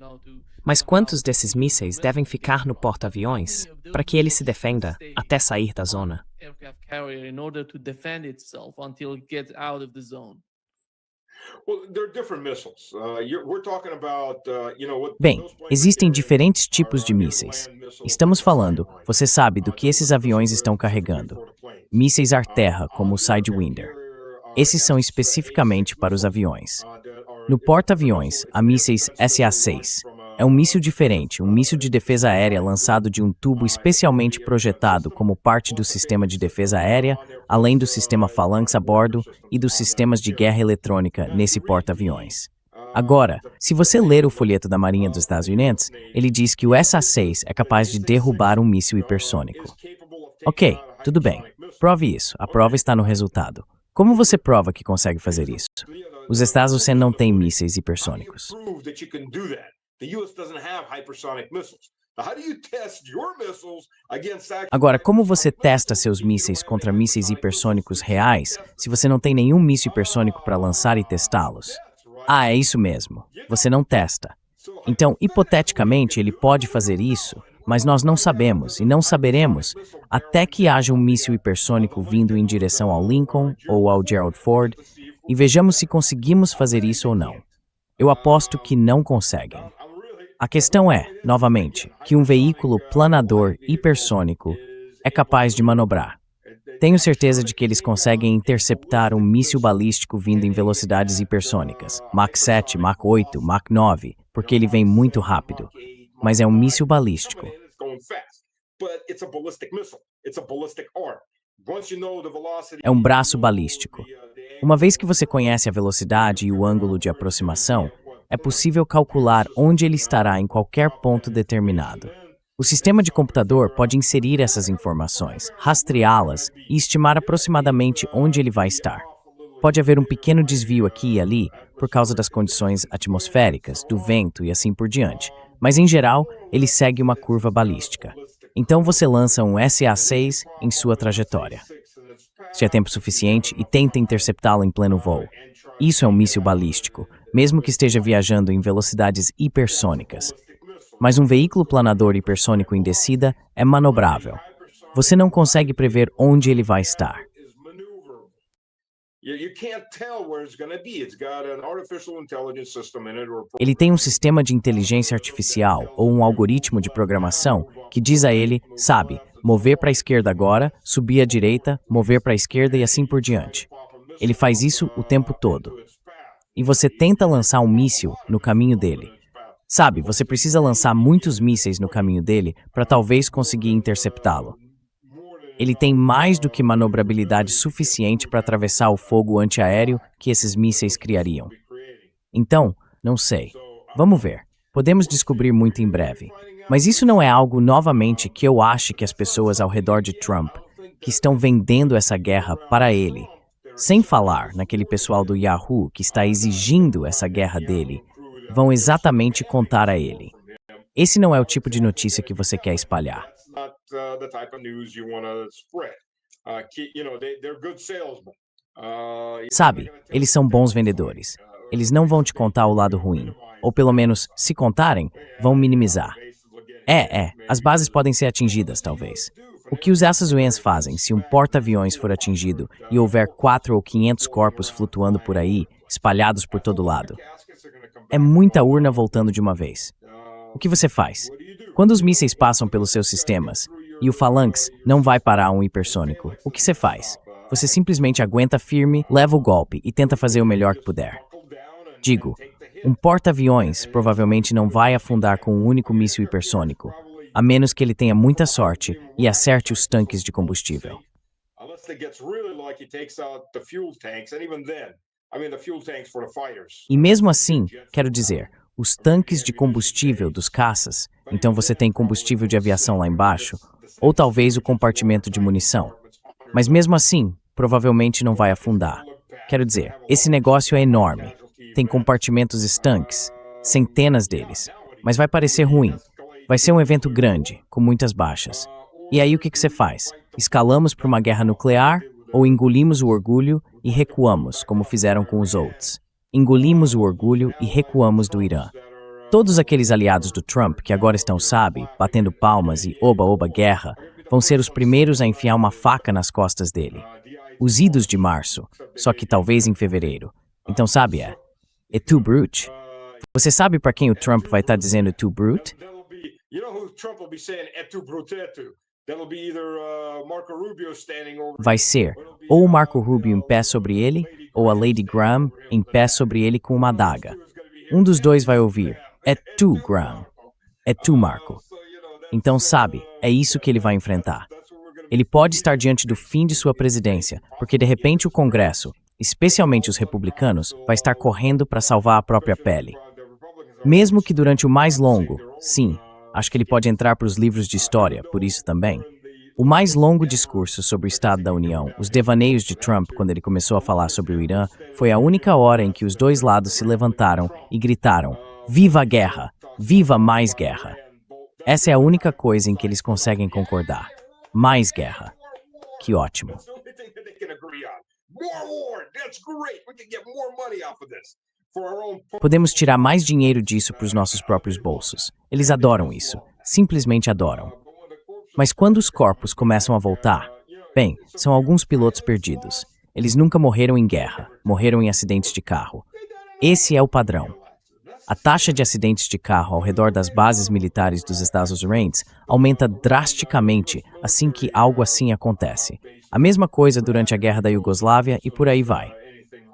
Mas quantos desses mísseis devem ficar no porta-aviões para que ele se defenda até sair da zona? Bem, existem diferentes tipos de mísseis. Estamos falando, você sabe, do que esses aviões estão carregando. Mísseis ar-terra, como o Sidewinder. Esses são especificamente para os aviões. No porta-aviões, há mísseis SA-6. É um míssil diferente, um míssil de defesa aérea lançado de um tubo especialmente projetado como parte do sistema de defesa aérea, além do sistema Phalanx a bordo e dos sistemas de guerra eletrônica nesse porta-aviões. Agora, se você ler o folheto da Marinha dos Estados Unidos, ele diz que o SA-6 é capaz de derrubar um míssil hipersônico. Ok, tudo bem. Prove isso. A prova está no resultado. Como você prova que consegue fazer isso? Os Estados Unidos não têm mísseis hipersônicos. Agora, como você testa seus mísseis contra mísseis hipersônicos reais se você não tem nenhum míssil hipersônico para lançar e testá-los? Ah, é isso mesmo. Você não testa. Então, hipoteticamente, ele pode fazer isso, mas nós não sabemos e não saberemos até que haja um míssil hipersônico vindo em direção ao Lincoln ou ao Gerald Ford e vejamos se conseguimos fazer isso ou não. Eu aposto que não conseguem. A questão é, novamente, que um veículo planador hipersônico é capaz de manobrar. Tenho certeza de que eles conseguem interceptar um míssil balístico vindo em velocidades hipersônicas, Mach 7, Mach 8, Mach 9, porque ele vem muito rápido. Mas é um míssil balístico. É um braço balístico. Uma vez que você conhece a velocidade e o ângulo de aproximação, é possível calcular onde ele estará em qualquer ponto determinado. O sistema de computador pode inserir essas informações, rastreá-las e estimar aproximadamente onde ele vai estar. Pode haver um pequeno desvio aqui e ali por causa das condições atmosféricas, do vento e assim por diante, mas em geral ele segue uma curva balística. Então você lança um SA-6 em sua trajetória. Se é tempo suficiente, e tenta interceptá-lo em pleno voo. Isso é um míssil balístico, mesmo que esteja viajando em velocidades hipersônicas. Mas um veículo planador hipersônico em descida é manobrável. Você não consegue prever onde ele vai estar. Ele tem um sistema de inteligência artificial ou um algoritmo de programação que diz a ele, sabe, mover para a esquerda agora, subir à direita, mover para a esquerda e assim por diante. Ele faz isso o tempo todo. E você tenta lançar um míssil no caminho dele. Sabe, você precisa lançar muitos mísseis no caminho dele para talvez conseguir interceptá-lo. Ele tem mais do que manobrabilidade suficiente para atravessar o fogo antiaéreo que esses mísseis criariam. Então, não sei. Vamos ver. Podemos descobrir muito em breve. Mas isso não é algo, novamente, que eu ache que as pessoas ao redor de Trump, que estão vendendo essa guerra para ele, sem falar naquele pessoal do Yahoo que está exigindo essa guerra dele, vão exatamente contar a ele. Esse não é o tipo de notícia que você quer espalhar. Sabe, eles são bons vendedores. Eles não vão te contar o lado ruim. Ou pelo menos, se contarem, vão minimizar. As bases podem ser atingidas, talvez. O que os Assassins fazem se um porta-aviões for atingido e houver 4 ou 500 corpos flutuando por aí, espalhados por todo lado? É muita urna voltando de uma vez. O que você faz? Quando os mísseis passam pelos seus sistemas e o Phalanx não vai parar um hipersônico, o que você faz? Você simplesmente aguenta firme, leva o golpe e tenta fazer o melhor que puder. Digo, um porta-aviões provavelmente não vai afundar com um único míssil hipersônico, a menos que ele tenha muita sorte e acerte os tanques de combustível. E mesmo assim, quero dizer, os tanques de combustível dos caças, então você tem combustível de aviação lá embaixo, ou talvez o compartimento de munição. Mas mesmo assim, provavelmente não vai afundar. Quero dizer, esse negócio é enorme. Tem compartimentos estanques, centenas deles. Mas vai parecer ruim. Vai ser um evento grande, com muitas baixas. E aí o que você faz? Escalamos para uma guerra nuclear ou engolimos o orgulho e recuamos, como fizeram com os outros? Engolimos o orgulho e recuamos do Irã. Todos aqueles aliados do Trump que agora estão, sabe, batendo palmas e oba-oba guerra, vão ser os primeiros a enfiar uma faca nas costas dele. Os idos de março, só que talvez em fevereiro. Então, sabe, é too brute. Você sabe para quem o Trump vai estar dizendo too brute? Vai ser ou o Marco Rubio em pé sobre ele, ou a Lady Graham em pé sobre ele com uma adaga. Um dos dois vai ouvir, é tu, Graham. É tu, Marco. Então, sabe, é isso que ele vai enfrentar. Ele pode estar diante do fim de sua presidência, porque de repente o Congresso, especialmente os republicanos, vai estar correndo para salvar a própria pele. Mesmo que durante o mais longo, sim, acho que ele pode entrar para os livros de história, por isso também. O mais longo discurso sobre o Estado da União, os devaneios de Trump quando ele começou a falar sobre o Irã, foi a única hora em que os dois lados se levantaram e gritaram: "Viva a guerra! Viva mais guerra!" Essa é a única coisa em que eles conseguem concordar. Mais guerra. Que ótimo. Podemos tirar mais dinheiro disso para os nossos próprios bolsos. Eles adoram isso. Simplesmente adoram. Mas quando os corpos começam a voltar, bem, são alguns pilotos perdidos. Eles nunca morreram em guerra, morreram em acidentes de carro. Esse é o padrão. A taxa de acidentes de carro ao redor das bases militares dos Estados Unidos aumenta drasticamente assim que algo assim acontece. A mesma coisa durante a Guerra da Iugoslávia e por aí vai.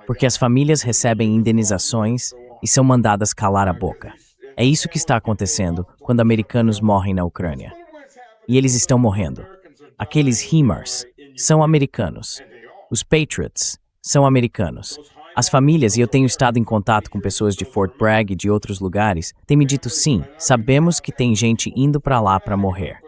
Porque as famílias recebem indenizações e são mandadas calar a boca. É isso que está acontecendo quando americanos morrem na Ucrânia. E eles estão morrendo. Aqueles HIMARS são americanos. Os Patriots são americanos. As famílias, e eu tenho estado em contato com pessoas de Fort Bragg e de outros lugares, têm me dito sim, sabemos que tem gente indo para lá para morrer.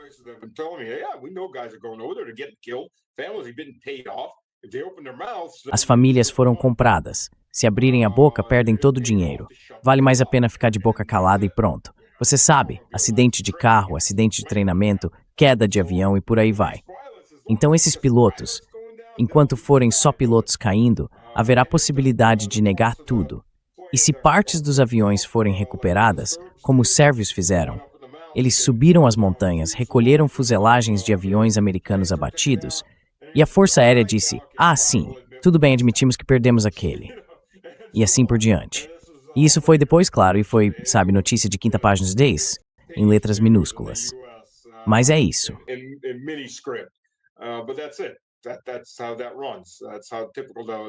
As famílias foram compradas. Se abrirem a boca, perdem todo o dinheiro. Vale mais a pena ficar de boca calada e pronto. Você sabe, acidente de carro, acidente de treinamento, queda de avião e por aí vai. Então esses pilotos, enquanto forem só pilotos caindo, haverá possibilidade de negar tudo. E se partes dos aviões forem recuperadas, como os sérvios fizeram, eles subiram as montanhas, recolheram fuselagens de aviões americanos abatidos, e a Força Aérea disse, sim, tudo bem, admitimos que perdemos aquele. E assim por diante. E isso foi depois, claro, e foi, notícia de quinta página dos Days, em letras minúsculas. Mas é isso.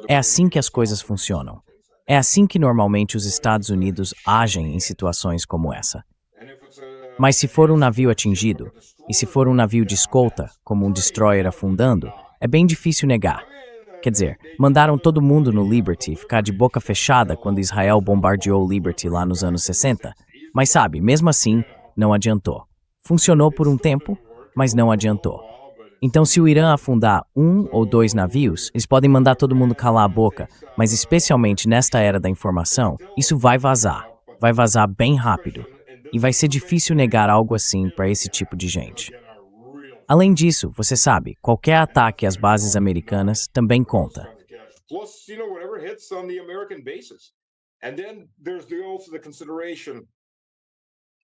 É assim que as coisas funcionam. É assim que normalmente os Estados Unidos agem em situações como essa. Mas se for um navio atingido, e se for um navio de escolta, como um destroyer afundando, é bem difícil negar. Quer dizer, mandaram todo mundo no Liberty ficar de boca fechada quando Israel bombardeou o Liberty lá nos anos 60. Mas mesmo assim, não adiantou. Funcionou por um tempo, mas não adiantou. Então, se o Irã afundar 1 ou 2 navios, eles podem mandar todo mundo calar a boca, mas especialmente nesta era da informação, isso vai vazar bem rápido. E vai ser difícil negar algo assim para esse tipo de gente. Além disso, você sabe, qualquer ataque às bases americanas também conta.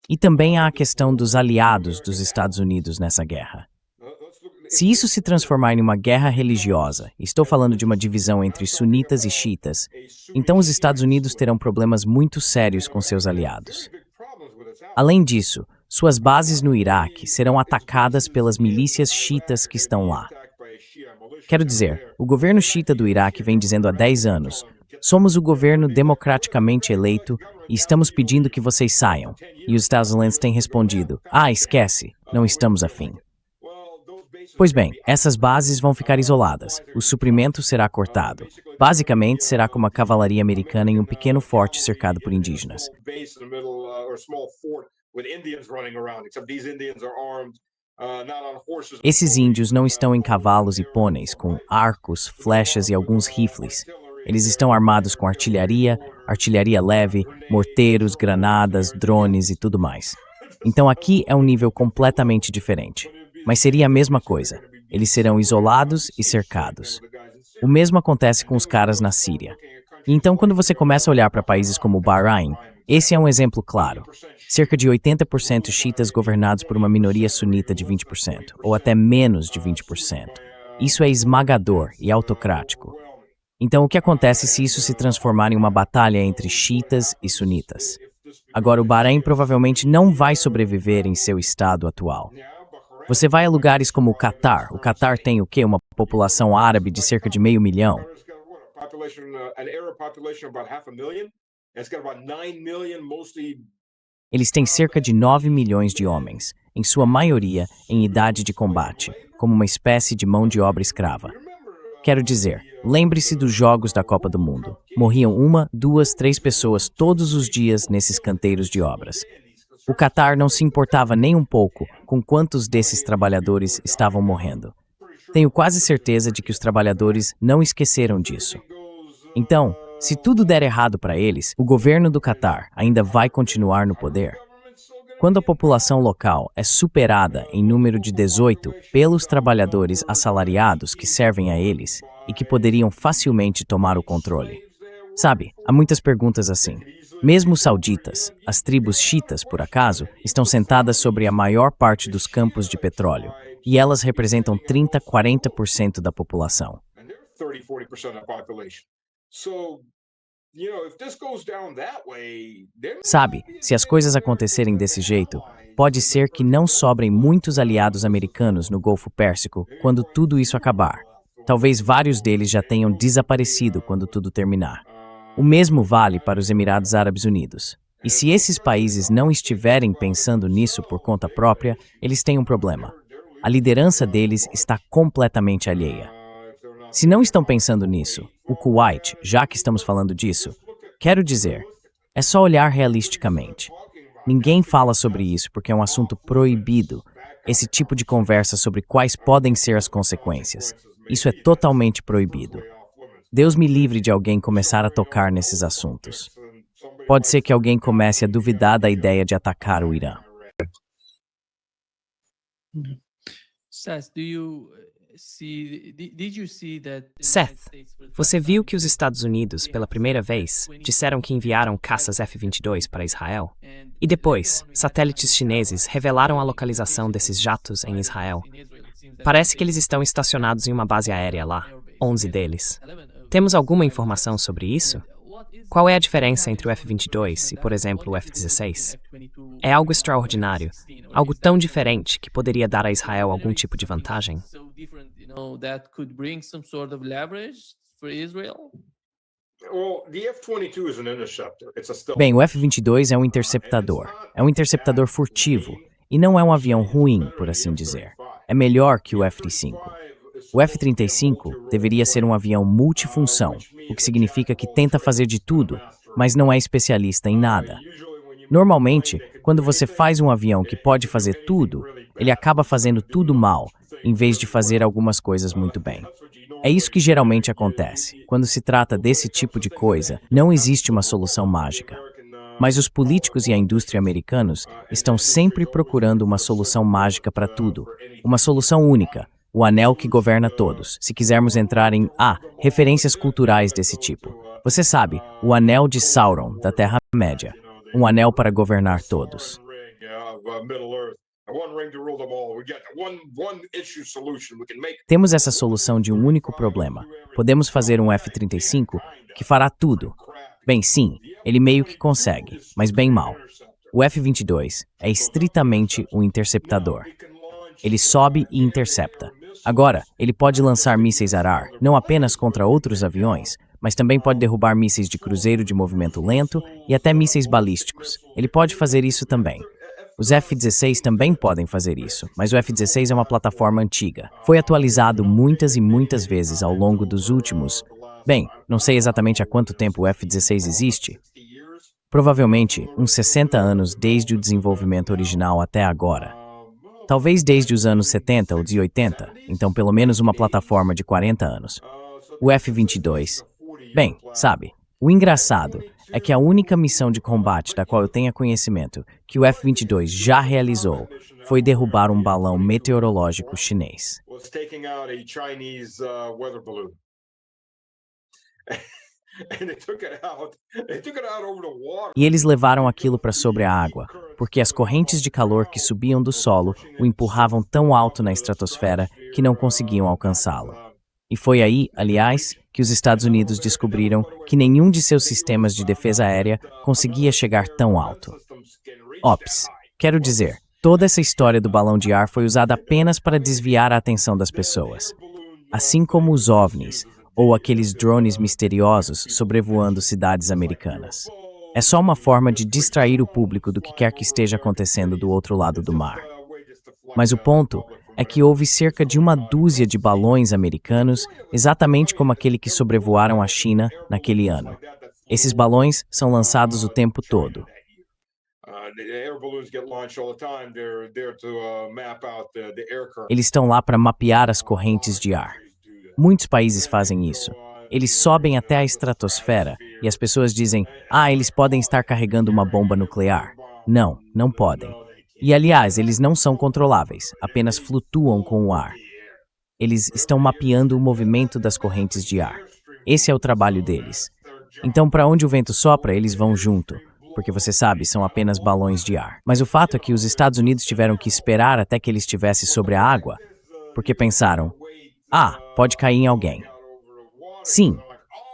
E também há a questão dos aliados dos Estados Unidos nessa guerra. Se isso se transformar em uma guerra religiosa, estou falando de uma divisão entre sunitas e xiitas, então os Estados Unidos terão problemas muito sérios com seus aliados. Além disso, suas bases no Iraque serão atacadas pelas milícias xiitas que estão lá. Quero dizer, o governo xiita do Iraque vem dizendo há 10 anos, somos o governo democraticamente eleito e estamos pedindo que vocês saiam. E os Estados Unidos têm respondido, esquece, não estamos afim. Pois bem, essas bases vão ficar isoladas, o suprimento será cortado. Basicamente, será como a cavalaria americana em um pequeno forte cercado por indígenas. Esses índios não estão em cavalos e pôneis, com arcos, flechas e alguns rifles. Eles estão armados com artilharia leve, morteiros, granadas, drones e tudo mais. Então aqui é um nível completamente diferente. Mas seria a mesma coisa. Eles serão isolados e cercados. O mesmo acontece com os caras na Síria. E então, quando você começa a olhar para países como o Bahrein, esse é um exemplo claro. Cerca de 80% xiitas governados por uma minoria sunita de 20%, ou até menos de 20%. Isso é esmagador e autocrático. Então, o que acontece se isso se transformar em uma batalha entre xiitas e sunitas? Agora, o Bahrein provavelmente não vai sobreviver em seu estado atual. Você vai a lugares como o Catar. O Catar tem o quê? Uma população árabe de cerca de 500 mil. Eles têm cerca de 9 milhões de homens, em sua maioria em idade de combate, como uma espécie de mão de obra escrava. Quero dizer, lembre-se dos Jogos da Copa do Mundo. Morriam 1, 2, 3 pessoas todos os dias nesses canteiros de obras. O Catar não se importava nem um pouco com quantos desses trabalhadores estavam morrendo. Tenho quase certeza de que os trabalhadores não esqueceram disso. Então, se tudo der errado para eles, o governo do Catar ainda vai continuar no poder. Quando a população local é superada em número de 18 pelos trabalhadores assalariados que servem a eles e que poderiam facilmente tomar o controle. Há muitas perguntas assim. Mesmo os sauditas, as tribos xiitas, por acaso, estão sentadas sobre a maior parte dos campos de petróleo, e elas representam 30-40% da população. Se as coisas acontecerem desse jeito, pode ser que não sobrem muitos aliados americanos no Golfo Pérsico quando tudo isso acabar. Talvez vários deles já tenham desaparecido quando tudo terminar. O mesmo vale para os Emirados Árabes Unidos. E se esses países não estiverem pensando nisso por conta própria, eles têm um problema. A liderança deles está completamente alheia. Se não estão pensando nisso, o Kuwait, já que estamos falando disso, quero dizer, é só olhar realisticamente. Ninguém fala sobre isso porque é um assunto proibido, esse tipo de conversa sobre quais podem ser as consequências. Isso é totalmente proibido. Deus me livre de alguém começar a tocar nesses assuntos. Pode ser que alguém comece a duvidar da ideia de atacar o Irã. Seth, você viu que os Estados Unidos, pela primeira vez, disseram que enviaram caças F-22 para Israel? E depois, satélites chineses revelaram a localização desses jatos em Israel. Parece que eles estão estacionados em uma base aérea lá, 11 deles. Temos alguma informação sobre isso? Qual é a diferença entre o F-22 e, por exemplo, o F-16? É algo extraordinário, algo tão diferente que poderia dar a Israel algum tipo de vantagem? Bem, o F-22 é um interceptador. É um interceptador furtivo. E não é um avião ruim, por assim dizer. É melhor que o F-35. O F-35 deveria ser um avião multifunção, o que significa que tenta fazer de tudo, mas não é especialista em nada. Normalmente, quando você faz um avião que pode fazer tudo, ele acaba fazendo tudo mal, em vez de fazer algumas coisas muito bem. É isso que geralmente acontece. Quando se trata desse tipo de coisa, não existe uma solução mágica. Mas os políticos e a indústria americanos estão sempre procurando uma solução mágica para tudo, uma solução única, o anel que governa todos. Se quisermos entrar em referências culturais desse tipo. Você sabe, o anel de Sauron, da Terra-média. Um anel para governar todos. Temos essa solução de um único problema. Podemos fazer um F-35 que fará tudo. Bem, sim, ele meio que consegue, mas bem mal. O F-22 é estritamente um interceptador. Ele sobe e intercepta. Agora, ele pode lançar mísseis ar, não apenas contra outros aviões, mas também pode derrubar mísseis de cruzeiro de movimento lento e até mísseis balísticos. Ele pode fazer isso também. Os F-16 também podem fazer isso, mas o F-16 é uma plataforma antiga. Foi atualizado muitas e muitas vezes ao longo dos últimos... Bem, não sei exatamente há quanto tempo o F-16 existe. Provavelmente uns 60 anos desde o desenvolvimento original até agora. Talvez desde os anos 70 ou de 80, então pelo menos uma plataforma de 40 anos. O F-22. Bem, sabe, o engraçado é que a única missão de combate da qual eu tenha conhecimento que o F-22 já realizou foi derrubar um balão meteorológico chinês. E eles levaram aquilo para sobre a água, porque as correntes de calor que subiam do solo o empurravam tão alto na estratosfera que não conseguiam alcançá-lo. E foi aí, aliás, que os Estados Unidos descobriram que nenhum de seus sistemas de defesa aérea conseguia chegar tão alto. Ops, quero dizer, toda essa história do balão de ar foi usada apenas para desviar a atenção das pessoas. Assim como os OVNIs, ou aqueles drones misteriosos sobrevoando cidades americanas. É só uma forma de distrair o público do que quer que esteja acontecendo do outro lado do mar. Mas o ponto é que houve cerca de uma dúzia de balões americanos, exatamente como aquele que sobrevoaram a China naquele ano. Esses balões são lançados o tempo todo. Eles estão lá para mapear as correntes de ar. Muitos países fazem isso. Eles sobem até a estratosfera e as pessoas dizem, eles podem estar carregando uma bomba nuclear. Não, não podem. E, aliás, eles não são controláveis, apenas flutuam com o ar. Eles estão mapeando o movimento das correntes de ar. Esse é o trabalho deles. Então, para onde o vento sopra, eles vão junto, porque você sabe, são apenas balões de ar. Mas o fato é que os Estados Unidos tiveram que esperar até que ele estivesse sobre a água, porque pensaram, pode cair em alguém. Sim,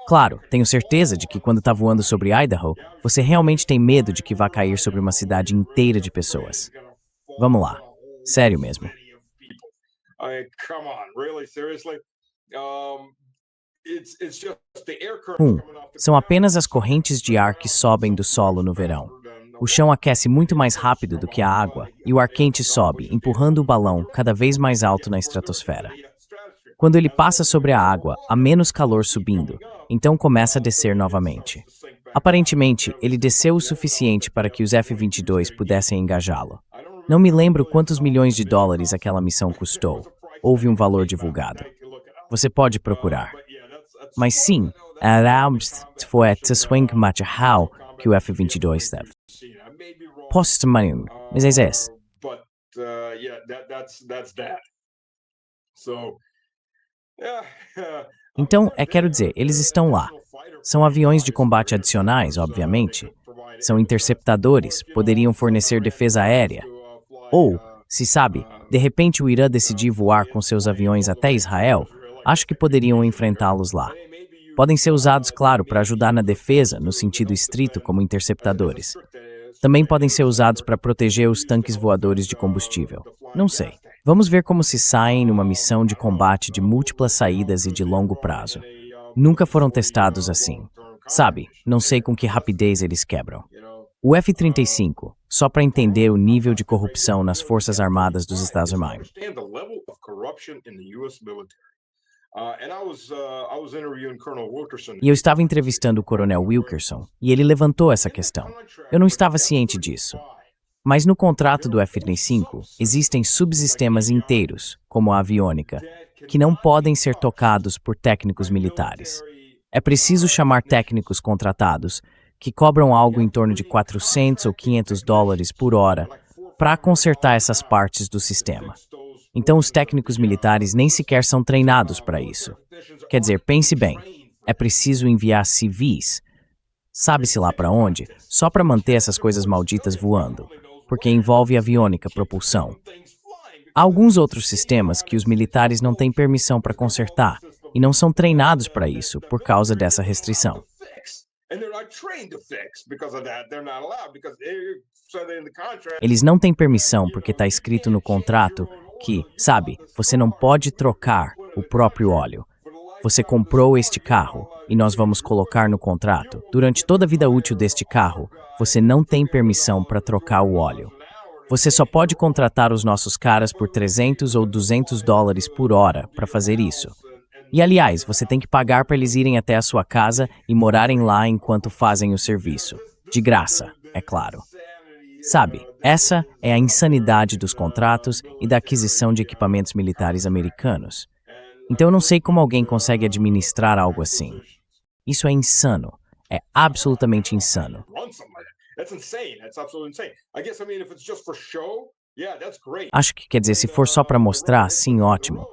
claro, tenho certeza de que quando está voando sobre Idaho, você realmente tem medo de que vá cair sobre uma cidade inteira de pessoas. Vamos lá, sério mesmo. São apenas as correntes de ar que sobem do solo no verão. O chão aquece muito mais rápido do que a água e o ar quente sobe, empurrando o balão cada vez mais alto na estratosfera. Quando ele passa sobre a água, há menos calor subindo, então começa a descer novamente. Aparentemente, ele desceu o suficiente para que os F-22 pudessem engajá-lo. Não me lembro quantos milhões de dólares aquela missão custou. Houve um valor divulgado. Você pode procurar. Mas sim, foi swing much how que o F-22 teve. Post-money, mas é isso. Então, quero dizer, eles estão lá. São aviões de combate adicionais, obviamente. São interceptadores, poderiam fornecer defesa aérea. Ou, se sabe, de repente o Irã decidir voar com seus aviões até Israel, acho que poderiam enfrentá-los lá. Podem ser usados, claro, para ajudar na defesa, no sentido estrito, como interceptadores. Também podem ser usados para proteger os tanques voadores de combustível. Não sei. Vamos ver como se saem numa missão de combate de múltiplas saídas e de longo prazo. Nunca foram testados assim. Sabe, não sei com que rapidez eles quebram. O F-35, só para entender o nível de corrupção nas Forças Armadas dos Estados Unidos. E eu estava entrevistando o Coronel Wilkerson, e ele levantou essa questão. Eu não estava ciente disso. Mas no contrato do F-35, existem subsistemas inteiros, como a aviônica, que não podem ser tocados por técnicos militares. É preciso chamar técnicos contratados, que cobram algo em torno de 400 ou 500 dólares por hora, para consertar essas partes do sistema. Então os técnicos militares nem sequer são treinados para isso. Quer dizer, pense bem, é preciso enviar civis, sabe-se lá para onde, só para manter essas coisas malditas voando, porque envolve aviônica, propulsão. Há alguns outros sistemas que os militares não têm permissão para consertar e não são treinados para isso por causa dessa restrição. Eles não têm permissão porque está escrito no contrato que, sabe, você não pode trocar o próprio óleo. Você comprou este carro e nós vamos colocar no contrato. Durante toda a vida útil deste carro, você não tem permissão para trocar o óleo. Você só pode contratar os nossos caras por 300 ou 200 dólares por hora para fazer isso. E, aliás, você tem que pagar para eles irem até a sua casa e morarem lá enquanto fazem o serviço. De graça, é claro. Sabe, essa é a insanidade dos contratos e da aquisição de equipamentos militares americanos. Então eu não sei como alguém consegue administrar algo assim. Isso é insano. É absolutamente insano. Acho que quer dizer, se for só para mostrar, sim, ótimo.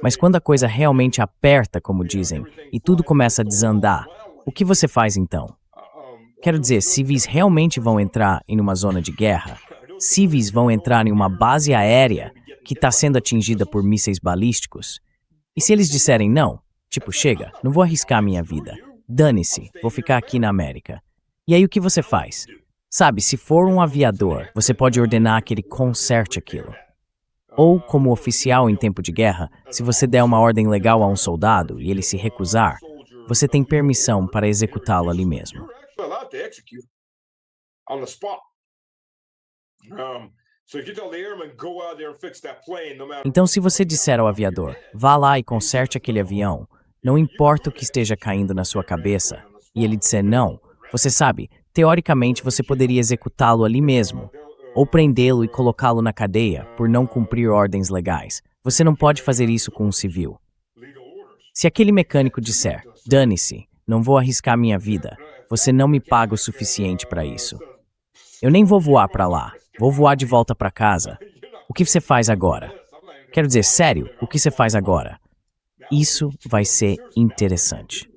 Mas quando a coisa realmente aperta, como dizem, e tudo começa a desandar, o que você faz então? Quero dizer, civis realmente vão entrar em uma zona de guerra? Civis vão entrar em uma base aérea que está sendo atingida por mísseis balísticos? E se eles disserem não? Tipo, chega, não vou arriscar minha vida. Dane-se, vou ficar aqui na América. E aí o que você faz? Sabe, se for um aviador, você pode ordenar que ele conserte aquilo. Ou, como oficial em tempo de guerra, se você der uma ordem legal a um soldado e ele se recusar, você tem permissão para executá-lo ali mesmo. Então, se você disser ao aviador, vá lá e conserte aquele avião, não importa o que esteja caindo na sua cabeça, e ele disser não, você sabe, teoricamente você poderia executá-lo ali mesmo, ou prendê-lo e colocá-lo na cadeia por não cumprir ordens legais. Você não pode fazer isso com um civil. Se aquele mecânico disser, dane-se, não vou arriscar minha vida, você não me paga o suficiente para isso. Eu nem vou voar para lá, vou voar de volta para casa. O que você faz agora? Quero dizer, sério, o que você faz agora? Isso vai ser interessante.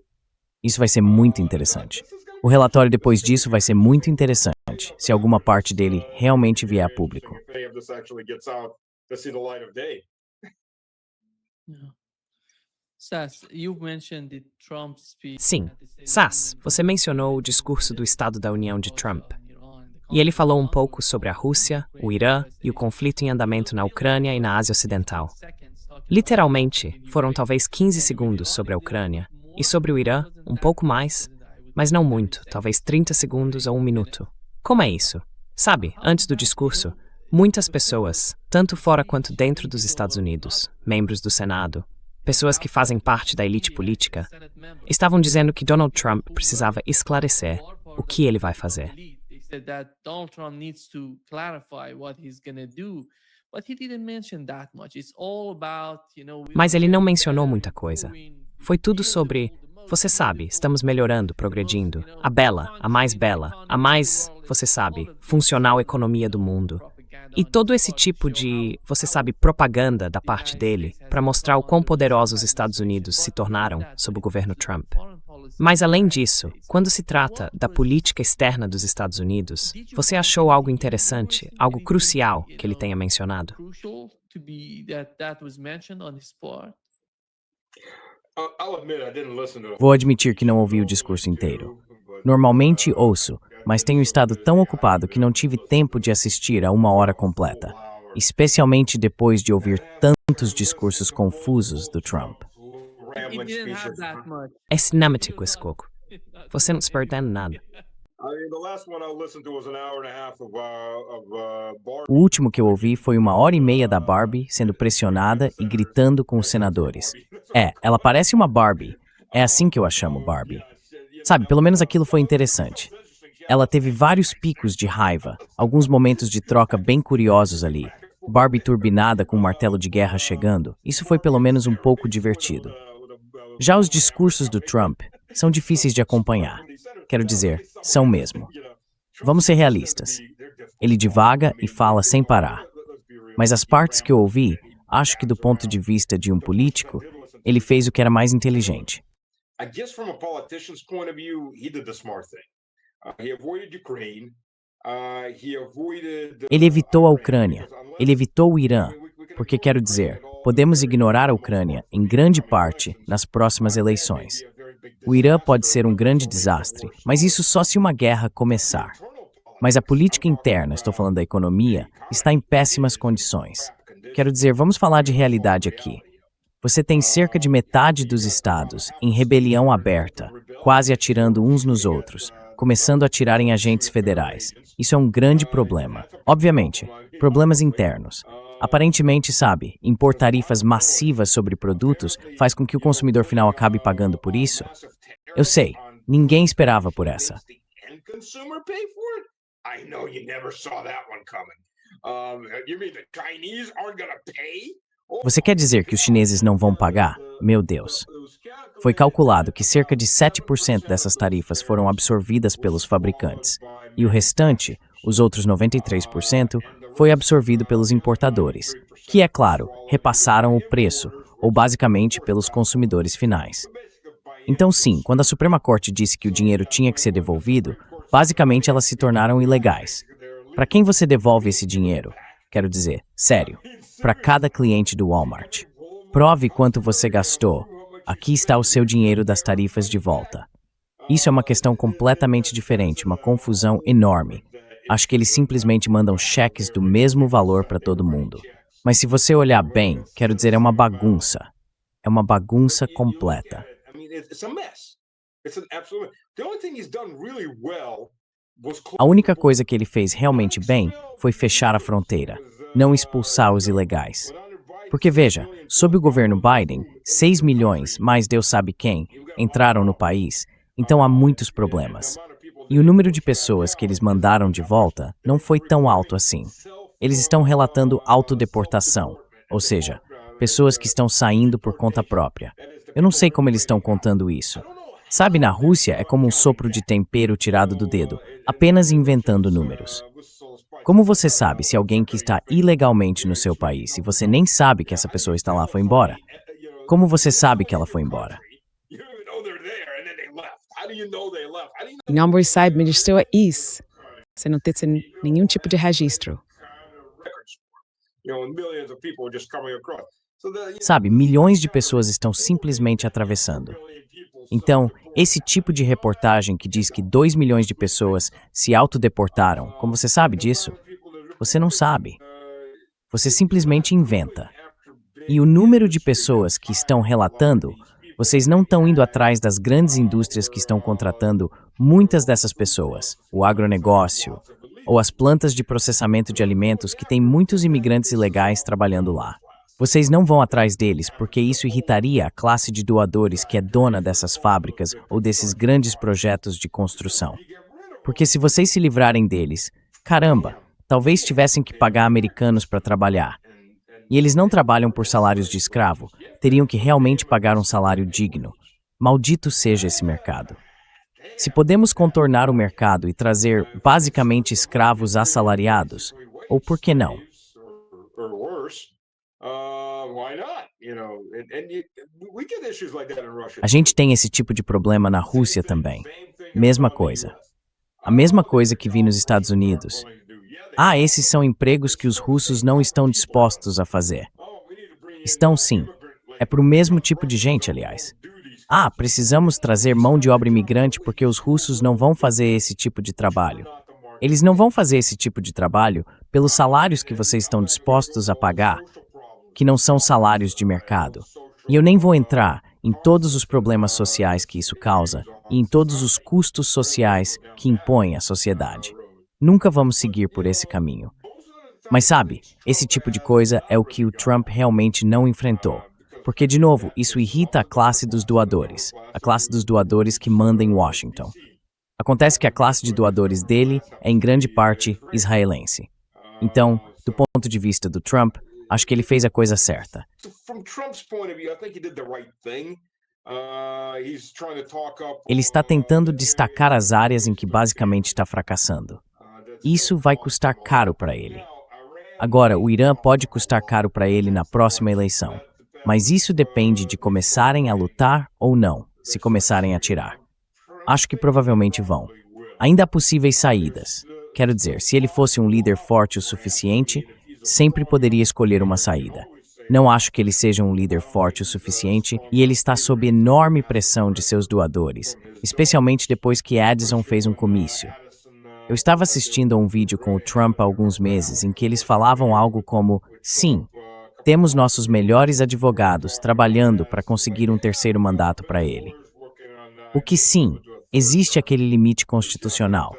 Isso vai ser muito interessante. O relatório depois disso vai ser muito interessante, se alguma parte dele realmente vier a público. Sim, Sass, você mencionou o discurso do Estado da União de Trump. E ele falou um pouco sobre a Rússia, o Irã e o conflito em andamento na Ucrânia e na Ásia Ocidental. Literalmente, foram talvez 15 segundos sobre a Ucrânia, e sobre o Irã, um pouco mais, mas não muito, talvez 30 segundos ou 1 minuto. Como é isso? Sabe, antes do discurso, muitas pessoas, tanto fora quanto dentro dos Estados Unidos, membros do Senado, pessoas que fazem parte da elite política, estavam dizendo que Donald Trump precisava esclarecer o que ele vai fazer. Mas ele não mencionou muita coisa. Foi tudo sobre, você sabe, estamos melhorando, progredindo. A mais bela, a mais, você sabe, funcional economia do mundo. E todo esse tipo de, você sabe, propaganda da parte dele para mostrar o quão poderosos os Estados Unidos se tornaram sob o governo Trump. Mas além disso, quando se trata da política externa dos Estados Unidos, você achou algo interessante, algo crucial que ele tenha mencionado? Vou admitir que não ouvi o discurso inteiro. Normalmente ouço, mas tenho estado tão ocupado que não tive tempo de assistir a uma hora completa, especialmente depois de ouvir tantos discursos confusos do Trump. É cinemático esse coco. Você não se perdendo nada. O último que eu ouvi foi 1h30 da Barbie sendo pressionada e gritando com os senadores. Ela parece uma Barbie. É assim que eu a chamo, Barbie. Sabe, pelo menos aquilo foi interessante. Ela teve vários picos de raiva, alguns momentos de troca bem curiosos ali. Barbie turbinada com um martelo de guerra chegando. Isso foi pelo menos um pouco divertido. Já os discursos do Trump são difíceis de acompanhar. Quero dizer, são mesmo. Vamos ser realistas. Ele divaga e fala sem parar. Mas as partes que eu ouvi, acho que do ponto de vista de um político, ele fez o que era mais inteligente. Ele evitou a Ucrânia, ele evitou o Irã, porque quero dizer, podemos ignorar a Ucrânia, em grande parte, nas próximas eleições. O Irã pode ser um grande desastre, mas isso só se uma guerra começar. Mas a política interna, estou falando da economia, está em péssimas condições. Quero dizer, vamos falar de realidade aqui. Você tem cerca de metade dos estados em rebelião aberta, quase atirando uns nos outros, começando a atirar em agentes federais. Isso é um grande problema. Obviamente, problemas internos. Aparentemente, sabe, impor tarifas massivas sobre produtos faz com que o consumidor final acabe pagando por isso. Eu sei, ninguém esperava por essa. Você quer dizer que os chineses não vão pagar? Meu Deus. Foi calculado que cerca de 7% dessas tarifas foram absorvidas pelos fabricantes, e o restante, os outros 93%, foi absorvido pelos importadores, que, é claro, repassaram o preço, ou basicamente pelos consumidores finais. Então sim, quando a Suprema Corte disse que o dinheiro tinha que ser devolvido, basicamente elas se tornaram ilegais. Para quem você devolve esse dinheiro? Quero dizer, sério, para cada cliente do Walmart. Prove quanto você gastou. Aqui está o seu dinheiro das tarifas de volta. Isso é uma questão completamente diferente, uma confusão enorme. Acho que eles simplesmente mandam cheques do mesmo valor para todo mundo. Mas se você olhar bem, quero dizer, é uma bagunça. É uma bagunça completa. A única coisa que ele fez realmente bem foi fechar a fronteira, não expulsar os ilegais. Porque veja, sob o governo Biden, 6 milhões, mais Deus sabe quem, entraram no país, então há muitos problemas. E o número de pessoas que eles mandaram de volta não foi tão alto assim. Eles estão relatando autodeportação, ou seja, pessoas que estão saindo por conta própria. Eu não sei como eles estão contando isso. Sabe, na Rússia é como um sopro de tempero tirado do dedo, apenas inventando números. Como você sabe se alguém que está ilegalmente no seu país e você nem sabe que essa pessoa está lá foi embora? Como você sabe que ela foi embora? Em Upper East Side, ministrou isso. Você não tem nenhum tipo de registro. Sabe, milhões de pessoas estão simplesmente atravessando. Então, esse tipo de reportagem que diz que 2 milhões de pessoas se autodeportaram, como você sabe disso? Você não sabe. Você simplesmente inventa. E o número de pessoas que estão relatando, vocês não estão indo atrás das grandes indústrias que estão contratando muitas dessas pessoas, o agronegócio, ou as plantas de processamento de alimentos que têm muitos imigrantes ilegais trabalhando lá. Vocês não vão atrás deles porque isso irritaria a classe de doadores que é dona dessas fábricas ou desses grandes projetos de construção. Porque se vocês se livrarem deles, caramba, talvez tivessem que pagar americanos para trabalhar. E eles não trabalham por salários de escravo, teriam que realmente pagar um salário digno. Maldito seja esse mercado. Se podemos contornar o mercado e trazer basicamente escravos assalariados, ou por que não? A gente tem esse tipo de problema na Rússia também. Mesma coisa. A mesma coisa que vi nos Estados Unidos. Ah, esses são empregos que os russos não estão dispostos a fazer. Estão sim. É para o mesmo tipo de gente, aliás. Ah, precisamos trazer mão de obra imigrante porque os russos não vão fazer esse tipo de trabalho. Eles não vão fazer esse tipo de trabalho pelos salários que vocês estão dispostos a pagar, que não são salários de mercado. E eu nem vou entrar em todos os problemas sociais que isso causa e em todos os custos sociais que impõe a sociedade. Nunca vamos seguir por esse caminho. Mas sabe, esse tipo de coisa é o que o Trump realmente não enfrentou. Porque, de novo, isso irrita a classe dos doadores, a classe dos doadores que manda em Washington. Acontece que a classe de doadores dele é, em grande parte, israelense. Então, do ponto de vista do Trump, acho que ele fez a coisa certa. Ele está tentando destacar as áreas em que basicamente está fracassando. Isso vai custar caro para ele. Agora, o Irã pode custar caro para ele na próxima eleição. Mas isso depende de começarem a lutar ou não, se começarem a atirar. Acho que provavelmente vão. Ainda há possíveis saídas. Quero dizer, se ele fosse um líder forte o suficiente, sempre poderia escolher uma saída. Não acho que ele seja um líder forte o suficiente e ele está sob enorme pressão de seus doadores, especialmente depois que Addison fez um comício. Eu estava assistindo a um vídeo com o Trump há alguns meses em que eles falavam algo como: sim, temos nossos melhores advogados trabalhando para conseguir um terceiro mandato para ele. O que sim, existe aquele limite constitucional.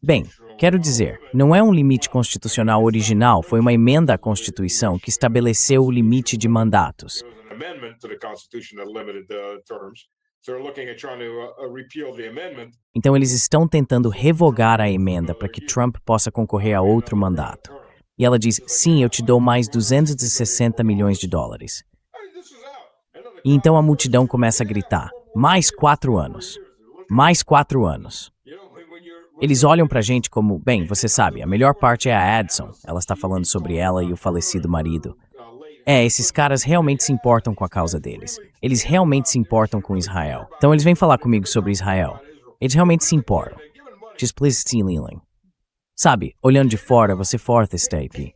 Bem, quero dizer, não é um limite constitucional original, foi uma emenda à Constituição que estabeleceu o limite de mandatos. Então eles estão tentando revogar a emenda para que Trump possa concorrer a outro mandato. E ela diz, sim, eu te dou mais 260 milhões de dólares. E então a multidão começa a gritar, mais 4 anos. Mais 4 anos. Eles olham pra gente como, bem, você sabe, a melhor parte é a Addison. Ela está falando sobre ela e o falecido marido. Esses caras realmente se importam com a causa deles. Eles realmente se importam com Israel. Então eles vêm falar comigo sobre Israel. Eles realmente se importam. Just please see Leland. Sabe, olhando de fora, você força esse tape.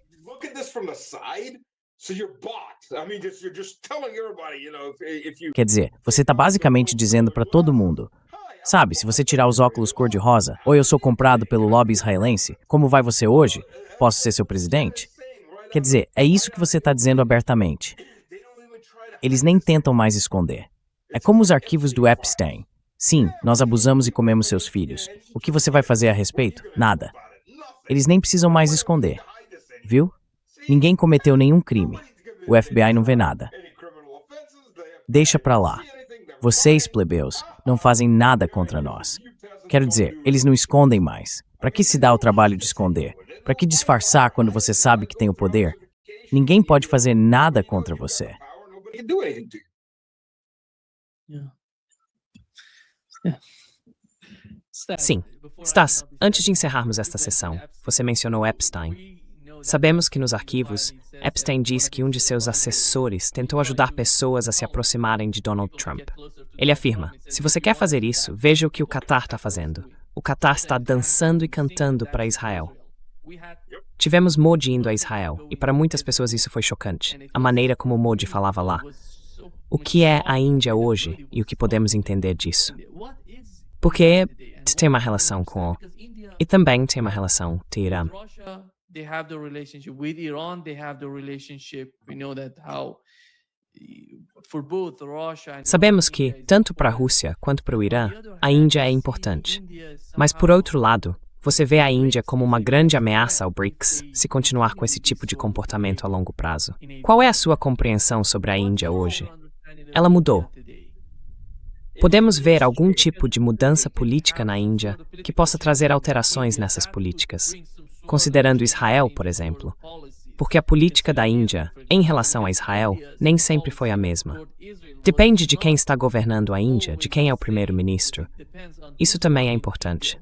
Quer dizer, você tá basicamente dizendo pra todo mundo, sabe, se você tirar os óculos cor-de-rosa, ou eu sou comprado pelo lobby israelense, como vai você hoje? Posso ser seu presidente? Quer dizer, é isso que você tá dizendo abertamente. Eles nem tentam mais esconder. É como os arquivos do Epstein. Sim, nós abusamos e comemos seus filhos. O que você vai fazer a respeito? Nada. Eles nem precisam mais esconder. Viu? Ninguém cometeu nenhum crime. O FBI não vê nada. Deixa pra lá. Vocês, plebeus, não fazem nada contra nós. Quero dizer, eles não escondem mais. Pra que se dá o trabalho de esconder? Pra que disfarçar quando você sabe que tem o poder? Ninguém pode fazer nada contra você. Sim. Stas, antes de encerrarmos esta sessão, você mencionou Epstein. Sabemos que nos arquivos, Epstein diz que um de seus assessores tentou ajudar pessoas a se aproximarem de Donald Trump. Ele afirma, se você quer fazer isso, veja o que o Qatar está fazendo. O Qatar está dançando e cantando para Israel. Tivemos Modi indo a Israel, e para muitas pessoas isso foi chocante, a maneira como Modi falava lá. O que é a Índia hoje e o que podemos entender disso? Porque tem uma relação com o... E também tem uma relação com o Irã. They have the relationship with Iran, they have the relationship, we know that how for both Russia and Sabemos que, tanto para a Rússia quanto para o Irã, a Índia é importante. Mas, por outro lado, você vê a Índia como uma grande ameaça ao BRICS se continuar com esse tipo de comportamento a longo prazo. Qual é a sua compreensão sobre a Índia hoje? Ela mudou. Podemos ver algum tipo de mudança política na Índia que possa trazer alterações nessas políticas, considerando Israel, por exemplo, porque a política da Índia, em relação a Israel, nem sempre foi a mesma. Depende de quem está governando a Índia, de quem é o primeiro-ministro. Isso também é importante.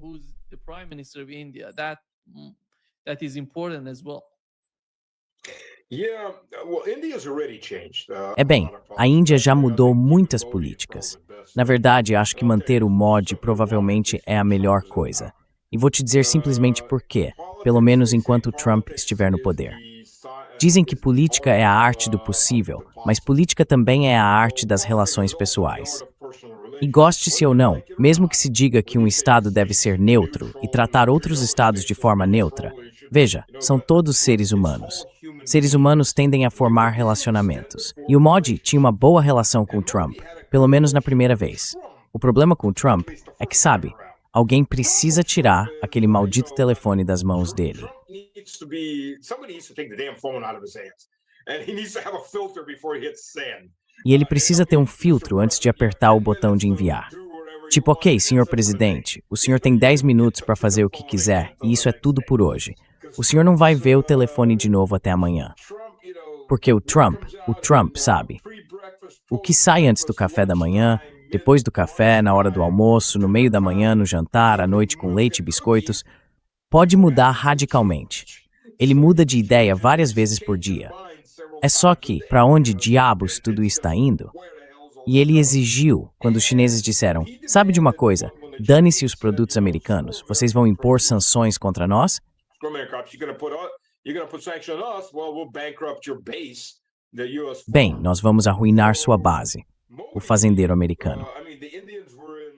Bem, a Índia já mudou muitas políticas. Na verdade, acho que manter o Modi provavelmente é a melhor coisa. E vou te dizer simplesmente por quê, pelo menos enquanto Trump estiver no poder. Dizem que política é a arte do possível, mas política também é a arte das relações pessoais. E goste-se ou não, mesmo que se diga que um estado deve ser neutro e tratar outros estados de forma neutra, veja, são todos seres humanos. Seres humanos tendem a formar relacionamentos. E o Modi tinha uma boa relação com o Trump, pelo menos na primeira vez. O problema com o Trump é que, sabe, alguém precisa tirar aquele maldito telefone das mãos dele. E ele precisa ter um filtro antes de apertar o botão de enviar. Tipo, ok, senhor presidente, o senhor tem 10 minutos para fazer o que quiser e isso é tudo por hoje. O senhor não vai ver o telefone de novo até amanhã. Porque o Trump, sabe? O que sai antes do café da manhã, depois do café, na hora do almoço, no meio da manhã, no jantar, à noite com leite e biscoitos, pode mudar radicalmente. Ele muda de ideia várias vezes por dia. É só que, para onde diabos tudo está indo? E ele exigiu, quando os chineses disseram, sabe de uma coisa, dane-se os produtos americanos, vocês vão impor sanções contra nós? Bem, nós vamos arruinar sua base, o fazendeiro americano.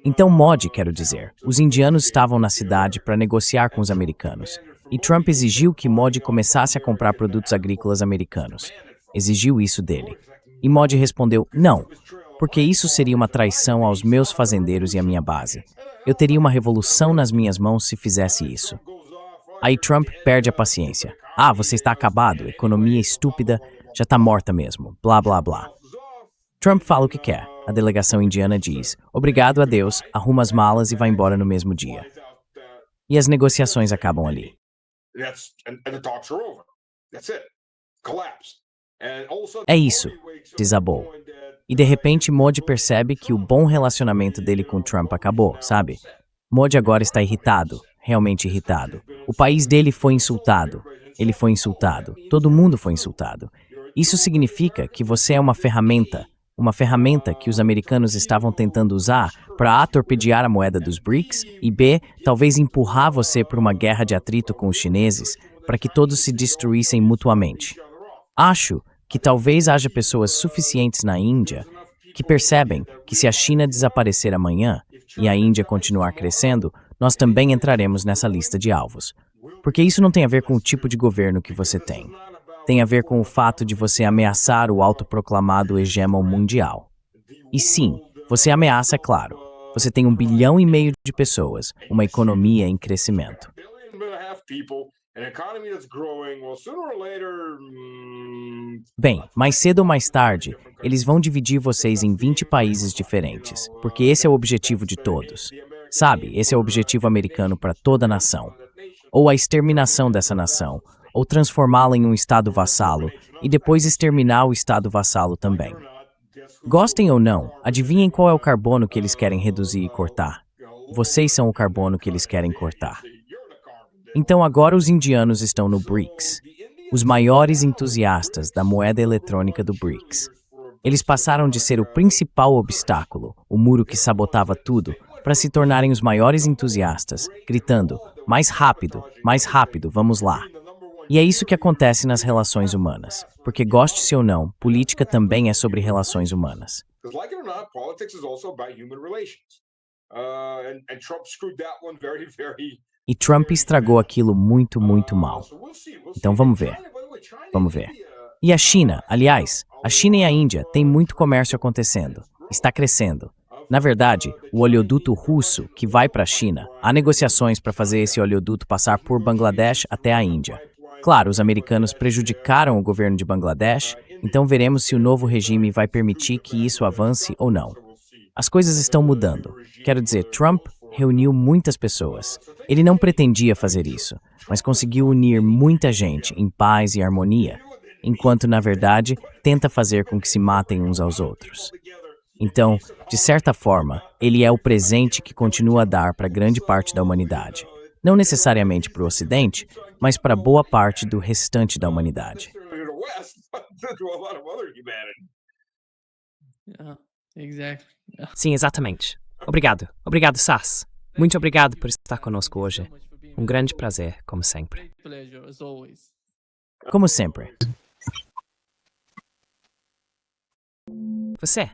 Então Modi, quero dizer, os indianos estavam na cidade para negociar com os americanos, e Trump exigiu que Modi começasse a comprar produtos agrícolas americanos. Exigiu isso dele. E Modi respondeu, não, porque isso seria uma traição aos meus fazendeiros e à minha base. Eu teria uma revolução nas minhas mãos se fizesse isso. Aí Trump perde a paciência. Ah, você está acabado, economia estúpida, já está morta mesmo, blá blá blá. Trump fala o que quer. A delegação indiana diz, obrigado a Deus, arruma as malas e vai embora no mesmo dia. E as negociações acabam ali. É isso, desabou. E de repente Modi percebe que o bom relacionamento dele com Trump acabou, sabe? Modi agora está irritado, realmente irritado. O país dele foi insultado. Ele foi insultado. Todo mundo foi insultado. Isso significa que você é uma ferramenta que os americanos estavam tentando usar para A, torpedear a moeda dos BRICS e B, talvez empurrar você para uma guerra de atrito com os chineses para que todos se destruíssem mutuamente. Acho que talvez haja pessoas suficientes na Índia que percebem que se a China desaparecer amanhã e a Índia continuar crescendo, nós também entraremos nessa lista de alvos. Porque isso não tem a ver com o tipo de governo que você tem. Tem a ver com o fato de você ameaçar o autoproclamado hegemon mundial. E sim, você ameaça, é claro. Você tem 1,5 bilhão de pessoas, uma economia em crescimento. Bem, mais cedo ou mais tarde, eles vão dividir vocês em 20 países diferentes, porque esse é o objetivo de todos. Sabe, esse é o objetivo americano para toda a nação. Ou a exterminação dessa nação, ou transformá-la em um estado vassalo, e depois exterminar o estado vassalo também. Gostem ou não, adivinhem qual é o carbono que eles querem reduzir e cortar. Vocês são o carbono que eles querem cortar. Então agora os indianos estão no BRICS, os maiores entusiastas da moeda eletrônica do BRICS. Eles passaram de ser o principal obstáculo, o muro que sabotava tudo, para se tornarem os maiores entusiastas, gritando, mais rápido, vamos lá. E é isso que acontece nas relações humanas, porque goste-se ou não, política também é sobre relações humanas. E Trump estragou aquilo muito, muito mal. Então vamos ver. E a China, aliás, a China e a Índia têm muito comércio acontecendo. Está crescendo. Na verdade, o oleoduto russo que vai para a China, há negociações para fazer esse oleoduto passar por Bangladesh até a Índia. Claro, os americanos prejudicaram o governo de Bangladesh, então veremos se o novo regime vai permitir que isso avance ou não. As coisas estão mudando. Quero dizer, Trump reuniu muitas pessoas. Ele não pretendia fazer isso, mas conseguiu unir muita gente em paz e harmonia, enquanto, na verdade, tenta fazer com que se matem uns aos outros. Então, de certa forma, ele é o presente que continua a dar para grande parte da humanidade. Não necessariamente para o Ocidente, mas para boa parte do restante da humanidade. West, but to a lot of other humanity. Yeah, exactly. Yeah. Sim, exatamente. Obrigado. Obrigado, Sass. Muito obrigado por estar conosco hoje. Grande prazer, como sempre. Great pleasure, as always. Como sempre. Você